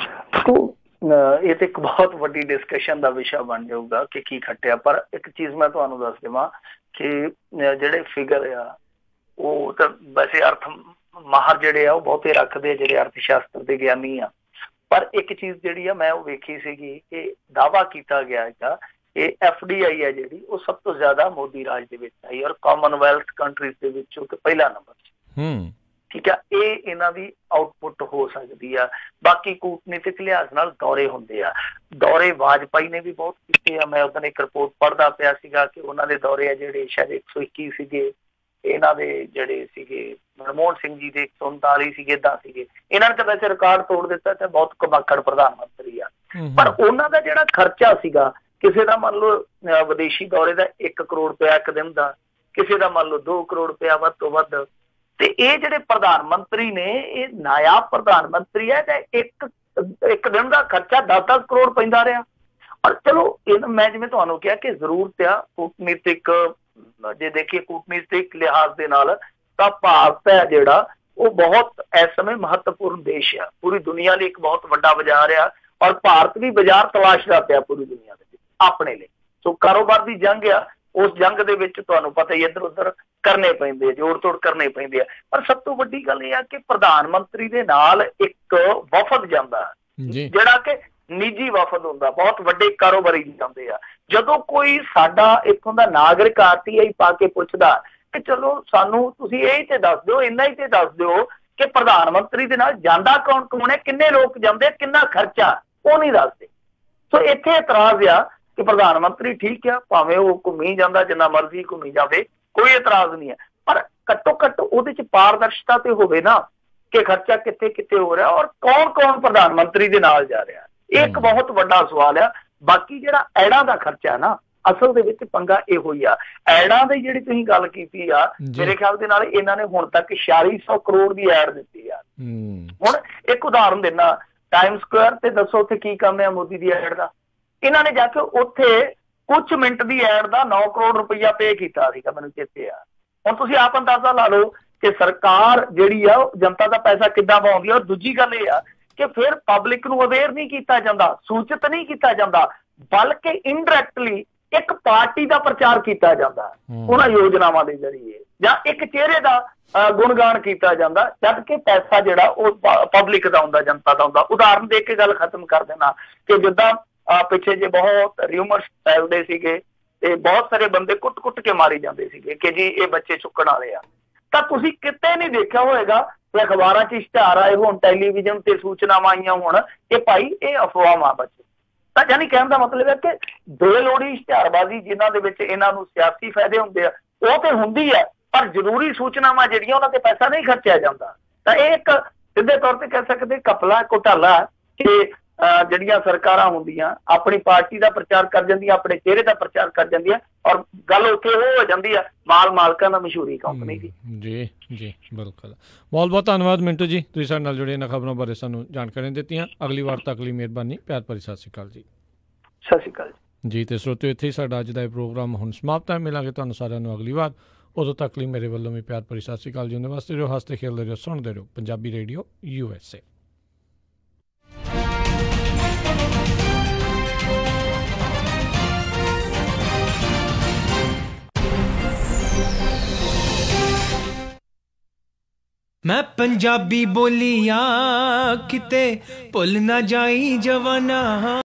ਇਹ ਤੇ ਇੱਕ ਬਹੁਤ ਵੱਡੀ ਡਿਸਕਸ਼ਨ ਦਾ ਵਿਸ਼ਾ ਬਣ ਜਾਊਗਾ ਕਿ ਕੀ ਖੱਟਿਆ। ਪਰ ਇੱਕ ਚੀਜ਼ ਮੈਂ ਤੁਹਾਨੂੰ ਦੱਸ ਦੇਵਾਂ ਕਿ ਜਿਹੜੇ ਫਿਗਰ ਆ ਉਹ ਤਾਂ ਵੈਸੇ ਅਰਥ ਮਾਹਰ ਜਿਹੜੇ ਆ ਉਹ ਬਹੁਤੇ ਰੱਖਦੇ ਆ, ਜਿਹੜੇ ਅਰਥ ਸ਼ਾਸਤਰ ਦੇ ਗਿਆਨੀ ਆ। ਪਰ ਇੱਕ ਚੀਜ਼ ਜਿਹੜੀ ਆ ਮੈਂ ਉਹ ਵੇਖੀ ਸੀਗੀ ਕਿ ਦਾਅਵਾ ਕੀਤਾ ਗਿਆ ਹੈਗਾ ਇਹ FDI ਹੈ ਜਿਹੜੀ ਉਹ ਸਭ ਤੋਂ ਜ਼ਿਆਦਾ ਮੋਦੀ ਰਾਜ ਦੇ ਵਿੱਚ ਆਈ ਔਰ ਕਾਮਨਵੈਲਥ ਕੰਟਰੀਜ਼ ਦੇ ਵਿੱਚੋਂ ਪਹਿਲਾ ਨੰਬਰ 'ਚ। ਠੀਕ ਆ, ਇਹ ਇਹਨਾਂ ਦੀ ਆਊਟਪੁੱਟ ਹੋ ਸਕਦੀ ਆ। ਬਾਕੀ ਕੂਟਨੀਤਿਕ ਲਿਹਾਜ਼ ਨਾਲ ਦੌਰੇ ਹੁੰਦੇ ਆ, ਦੌਰੇ ਵਾਜਪਾਈ ਨੇ ਵੀ ਬਹੁਤ ਕੀਤੇ ਆ। ਮੈਂ ਉਦੋਂ ਇੱਕ ਰਿਪੋਰਟ ਪੜ੍ਹਦਾ ਪਿਆ ਸੀਗਾ ਕਿ ਉਹਨਾਂ ਦੇ ਦੌਰੇ ਆ ਜਿਹੜੇ ਸ਼ਾਇਦ 121 ਸੀਗੇ, ਇਹਨਾਂ ਦੇ ਜਿਹੜੇ ਸੀਗੇ ਮਨਮੋਹਨ ਸਿੰਘ ਜੀ ਦੇ 139 ਸੀਗੇ, ਏਦਾਂ ਸੀਗੇ। ਇਹਨਾਂ ਨੇ ਤਾਂ ਵੈਸੇ ਰਿਕਾਰਡ ਤੋੜ ਦਿੱਤਾ ਤੇ ਬਹੁਤ ਕਮਾਕੜ ਪ੍ਰਧਾਨ ਮੰਤਰੀ ਆ। ਪਰ ਉਹਨਾਂ ਦਾ ਜਿਹੜਾ ਖਰਚਾ ਸੀਗਾ, ਕਿਸੇ ਦਾ ਮੰਨ ਲਓ ਵਿਦੇਸ਼ੀ ਦੌਰੇ ਦਾ 1 ਕਰੋੜ ਰੁਪਇਆ ਇੱਕ ਦਿਨ ਦਾ, ਕਿਸੇ ਦਾ ਮੰਨ ਲਓ 2 ਕਰੋੜ ਰੁਪਇਆ ਵੱਧ ਤੋਂ ਵੱਧ। ਤੇ ਇਹ ਜਿਹੜੇ ਪ੍ਰਧਾਨ ਮੰਤਰੀ ਨੇ ਇਹ ਨਾਇਬ ਪ੍ਰਧਾਨ ਮੰਤਰੀ ਹੈ ਤੇ ਇੱਕ ਦਿਨ ਦਾ ਖਰਚਾ 10-10 ਕਰੋੜ ਪੈਂਦਾ ਰਿਹਾ। ਔਰ ਚਲੋ ਇਹ ਮੈਂ ਜਿਵੇਂ ਤੁਹਾਨੂੰ ਕਿਹਾ ਕਿ ਜ਼ਰੂਰਤ ਆ ਕੂਟਨੀਤਿਕ, ਜੇ ਦੇਖੀਏ ਕੂਟਨੀਤਿਕ ਲਿਹਾਜ਼ ਦੇ ਨਾਲ ਤਾਂ ਭਾਰਤ ਹੈ ਜਿਹੜਾ ਉਹ ਬਹੁਤ ਇਸ ਸਮੇਂ ਮਹੱਤਵਪੂਰਨ ਦੇਸ਼ ਆ, ਪੂਰੀ ਦੁਨੀਆ ਲਈ ਇੱਕ ਬਹੁਤ ਵੱਡਾ ਬਾਜ਼ਾਰ ਆ। ਔਰ ਭਾਰਤ ਵੀ ਬਾਜ਼ਾਰ ਤਲਾਸ਼ਦਾ ਪਿਆ ਪੂਰੀ ਦੁਨੀਆ ਦੇ ਵਿੱਚ ਆਪਣੇ ਲਈ। ਸੋ ਕਾਰੋਬਾਰ ਦੀ ਜੰਗ ਆ, ਉਸ ਜੰਗ ਦੇ ਵਿੱਚ ਤੁਹਾਨੂੰ ਪਤਾ ਹੀ ਇੱਧਰ ਉੱਧਰ ਕਰਨੇ ਪੈਂਦੇ ਆ, ਜੋੜ ਤੋੜ ਕਰਨੇ ਪੈਂਦੇ ਆ। ਪਰ ਸਭ ਤੋਂ ਵੱਡੀ ਗੱਲ ਇਹ ਆ ਕਿ ਪ੍ਰਧਾਨ ਮੰਤਰੀ ਦੇ ਨਾਲ ਇੱਕ ਵਫਦ ਜਾਂਦਾ ਜਿਹੜਾ ਕਿ ਨਿੱਜੀ ਵਫਦ ਹੁੰਦਾ, ਬਹੁਤ ਵੱਡੇ ਕਾਰੋਬਾਰੀ ਜਾਂਦੇ ਆ। ਜਦੋਂ ਕੋਈ ਸਾਡਾ ਇੱਥੋਂ ਦਾ ਨਾਗਰਿਕ RTI ਪਾ ਕੇ ਪੁੱਛਦਾ ਕਿ ਚਲੋ ਸਾਨੂੰ ਤੁਸੀਂ ਇਹ ਤੇ ਦੱਸ ਦਿਓ, ਇੰਨਾ ਹੀ ਤੇ ਦੱਸ ਦਿਓ ਕਿ ਪ੍ਰਧਾਨ ਮੰਤਰੀ ਦੇ ਨਾਲ ਜਾਂਦਾ ਕੌਣ ਕੌਣ ਹੈ, ਕਿੰਨੇ ਲੋਕ ਜਾਂਦੇ, ਕਿੰਨਾ ਖਰਚਾ, ਉਹ ਨਹੀਂ ਦੱਸਦੇ। ਸੋ ਇੱਥੇ ਇਤਰਾਜ਼ ਆ ਕਿ ਪ੍ਰਧਾਨ ਮੰਤਰੀ ਠੀਕ ਆ, ਭਾਵੇਂ ਉਹ ਘੁੰਮੀ ਜਾਂਦਾ ਜਿੰਨਾ ਮਰਜ਼ੀ ਘੁੰਮੀ ਜਾਵੇ, ਕੋਈ ਇਤਰਾਜ਼ ਨਹੀਂ ਹੈ, ਪਰ ਘੱਟੋ ਘੱਟ ਉਹਦੇ ਚ ਪਾਰਦਰਸ਼ਤਾ ਤੇ ਹੋਵੇ ਨਾ ਕਿ ਖਰਚਾ ਕਿੱਥੇ ਕਿੱਥੇ ਹੋ ਰਿਹਾ ਔਰ ਕੌਣ ਕੌਣ ਪ੍ਰਧਾਨ ਮੰਤਰੀ ਦੇ ਨਾਲ ਜਾ ਰਿਹਾ। ਇਹ ਇੱਕ ਬਹੁਤ ਵੱਡਾ ਸਵਾਲ ਆ। ਬਾਕੀ ਜਿਹੜਾ ਐਡਾਂ ਦਾ ਖਰਚਾ ਨਾ, ਅਸਲ ਦੇ ਵਿੱਚ ਪੰਗਾ ਇਹੋ ਹੀ ਆ। ਐਡਾਂ ਦੀ ਜਿਹੜੀ ਤੁਸੀਂ ਗੱਲ ਕੀਤੀ ਆ, ਮੇਰੇ ਖਿਆਲ ਦੇ ਨਾਲ ਇਹਨਾਂ ਨੇ ਹੁਣ ਤੱਕ 4600 ਕਰੋੜ ਦੀ ਐਡ ਦਿੱਤੀ ਆ। ਹੁਣ ਇੱਕ ਉਦਾਹਰਨ ਦੇਣਾ, ਟਾਈਮ ਸਕੁਅਰ ਤੇ ਦੱਸੋ ਉੱਥੇ ਕੀ ਕੰਮ ਹੈ ਮੋਦੀ ਦੀ ਐਡ ਦਾ। ਇਹਨਾਂ ਨੇ ਜਾ ਕੇ ਉੱਥੇ ਕੁਝ ਮਿੰਟ ਦੀ ਐਡ ਦਾ 9 ਕਰੋੜ ਰੁਪਈਆ ਪੇ ਕੀਤਾ ਸੀਗਾ, ਮੈਨੂੰ ਚੇਤੇ ਆ। ਹੁਣ ਤੁਸੀਂ ਆਪ ਅੰਦਾਜ਼ਾ ਲਾ ਲਓ ਕਿ ਸਰਕਾਰ ਜਿਹੜੀ ਆ ਉਹ ਜਨਤਾ ਦਾ ਪੈਸਾ ਕਿੱਦਾਂ ਪਾਉਂਦੀ ਆ। ਔਰ ਦੂਜੀ ਗੱਲ ਇਹ ਆ ਕਿ ਫਿਰ ਪਬਲਿਕ ਨੂੰ ਅਵੇਅਰ ਨਹੀਂ ਕੀਤਾ ਜਾਂਦਾ, ਸੂਚਿਤ ਨਹੀਂ ਕੀਤਾ ਜਾਂਦਾ, ਬਲਕਿ ਇਨਡਾਇਰੈਕਟਲੀ ਇੱਕ ਪਾਰਟੀ ਦਾ ਪ੍ਰਚਾਰ ਕੀਤਾ ਜਾਂਦਾ ਉਹਨਾਂ ਯੋਜਨਾਵਾਂ ਦੇ ਜ਼ਰੀਏ, ਜਾਂ ਇੱਕ ਚਿਹਰੇ ਦਾ ਗੁਣਗਾਨ ਕੀਤਾ ਜਾਂਦਾ, ਜਦ ਕਿ ਪੈਸਾ ਜਿਹੜਾ ਉਹ ਪਬਲਿਕ ਦਾ ਹੁੰਦਾ, ਜਨਤਾ ਦਾ ਹੁੰਦਾ। ਉਦਾਹਰਨ ਦੇ ਕੇ ਗੱਲ ਖਤਮ ਕਰ ਦੇਣਾ ਕਿ ਜਿੱਦਾਂ ਪਿੱਛੇ ਜੇ ਬਹੁਤ ਰਿਊਮਰਸ ਫੈਲਦੇ ਸੀਗੇ ਤੇ ਬਹੁਤ ਸਾਰੇ ਬੰਦੇ ਕੁੱਟ-ਕੁੱਟ ਕੇ ਮਾਰੇ ਜਾਂਦੇ ਸੀਗੇ ਕਿ ਜੀ ਇਹ ਬੱਚੇ ਚੁੱਕਣ ਵਾਲੇ ਆ। ਤਾਂ ਤੁਸੀਂ ਕਿਤੇ ਨਹੀਂ ਦੇਖਿਆ ਹੋਏਗਾ ਕਿ ਅਖਬਾਰਾਂ 'ਚ ਇਸ਼ਤਿਹਾਰ ਆਏ ਹੋਣ, ਟੈਲੀਵਿਜ਼ਨ ਤੇ ਸੂਚਨਾਵਾਂ ਆਈਆਂ ਹੋਣ ਕਿ ਭਾਈ ਇਹ ਅਫਵਾਹਾਂ ਬੱਚੇ। ਤਾਂ ਯਾਨੀ ਕਹਿਣ ਦਾ ਮਤਲਬ ਹੈ ਕਿ ਬੇਲੋੜੀ ਇਸ਼ਤਿਹਾਰਬਾਜ਼ੀ ਜਿਨ੍ਹਾਂ ਦੇ ਵਿੱਚ ਇਹਨਾਂ ਨੂੰ ਸਿਆਸੀ ਫਾਇਦੇ ਹੁੰਦੇ ਆ ਉਹ ਤੇ ਹੁੰਦੀ ਹੈ, ਪਰ ਜ਼ਰੂਰੀ ਸੂਚਨਾਵਾਂ ਜਿਹੜੀਆਂ ਉਹਨਾਂ ਤੇ ਪੈਸਾ ਨਹੀਂ ਖਰਚਿਆ ਜਾਂਦਾ। ਤਾਂ ਇਹ ਇੱਕ ਸਿੱਧੇ ਤੌਰ ਤੇ ਕਹਿ ਸਕਦੇ ਘਪਲਾ ਘੁਟਾਲਾ ਕਿ ਜਿਹੜੀਆਂ ਸਰਕਾਰਾਂ ਹੁੰਦੀਆਂ ਆਪਣੀ ਪਾਰਟੀ ਦਾ ਪ੍ਰਚਾਰ ਕਰ ਜਾਂਦੀਆਂ, ਆਪਣੇ ਚਿਹਰੇ ਦਾ ਪ੍ਰਚਾਰ ਕਰ ਜਾਂਦੀਆਂ, ਔਰ ਗੱਲ ਉੱਥੇ ਉਹ ਹੋ ਜਾਂਦੀ ਆ ਮਾਲਕਾਂ ਦਾ ਮਸ਼ਹੂਰੀ ਕੰਪਨੀ ਦੀ। ਜੀ ਜੀ ਬਿਲਕੁਲ। ਬਹੁਤ ਬਹੁਤ ਧੰਨਵਾਦ ਮਿੰਟੂ ਜੀ, ਤੁਸੀਂ ਸਾਡੇ ਨਾਲ ਜੁੜੇ ਇਹਨਾਂ ਖਬਰਾਂ ਬਾਰੇ ਸਾਨੂੰ ਜਾਣਕਾਰੀਆਂ ਦਿੱਤੀਆਂ। ਅਗਲੀ ਵਾਰ ਤੱਕ ਲਈ ਮਿਹਰਬਾਨੀ। ਪਿਆਰ ਭਰੀ ਸਤਿ ਸ਼੍ਰੀ ਅਕਾਲ ਜੀ। ਸਤਿ ਸ਼੍ਰੀ ਅਕਾਲ ਜੀ। ਤੇ ਸਰੋਤਿਓ ਇੱਥੇ ਹੀ ਸਾਡਾ ਅੱਜ ਦਾ ਇਹ ਪ੍ਰੋਗਰਾਮ ਹੁਣ ਸਮਾਪਤ ਹੈ। ਮਿਲਾਂਗੇ ਤੁਹਾਨੂੰ ਸਾਰਿਆਂ ਨੂੰ ਅਗਲੀ ਵਾਰ। ਉਦੋਂ ਤੱਕ ਲਈ ਮੇਰੇ ਵੱਲੋਂ ਵੀ ਪਿਆਰ ਭਰੀ ਸਤਿ ਸ਼੍ਰੀ ਅਕਾਲ ਜੀ। ਉਹਦੇ ਵਾਸਤੇ ਰਹੋ, ਹੱਸਦੇ ਖੇਡਦੇ ਰਹੋ, ਸੁਣਦੇ ਰਹੋ ਪੰਜਾਬੀ ਰੇਡੀਓ USA। मैं पंजाबी बोलिया किते भुल ना जाई जवाना।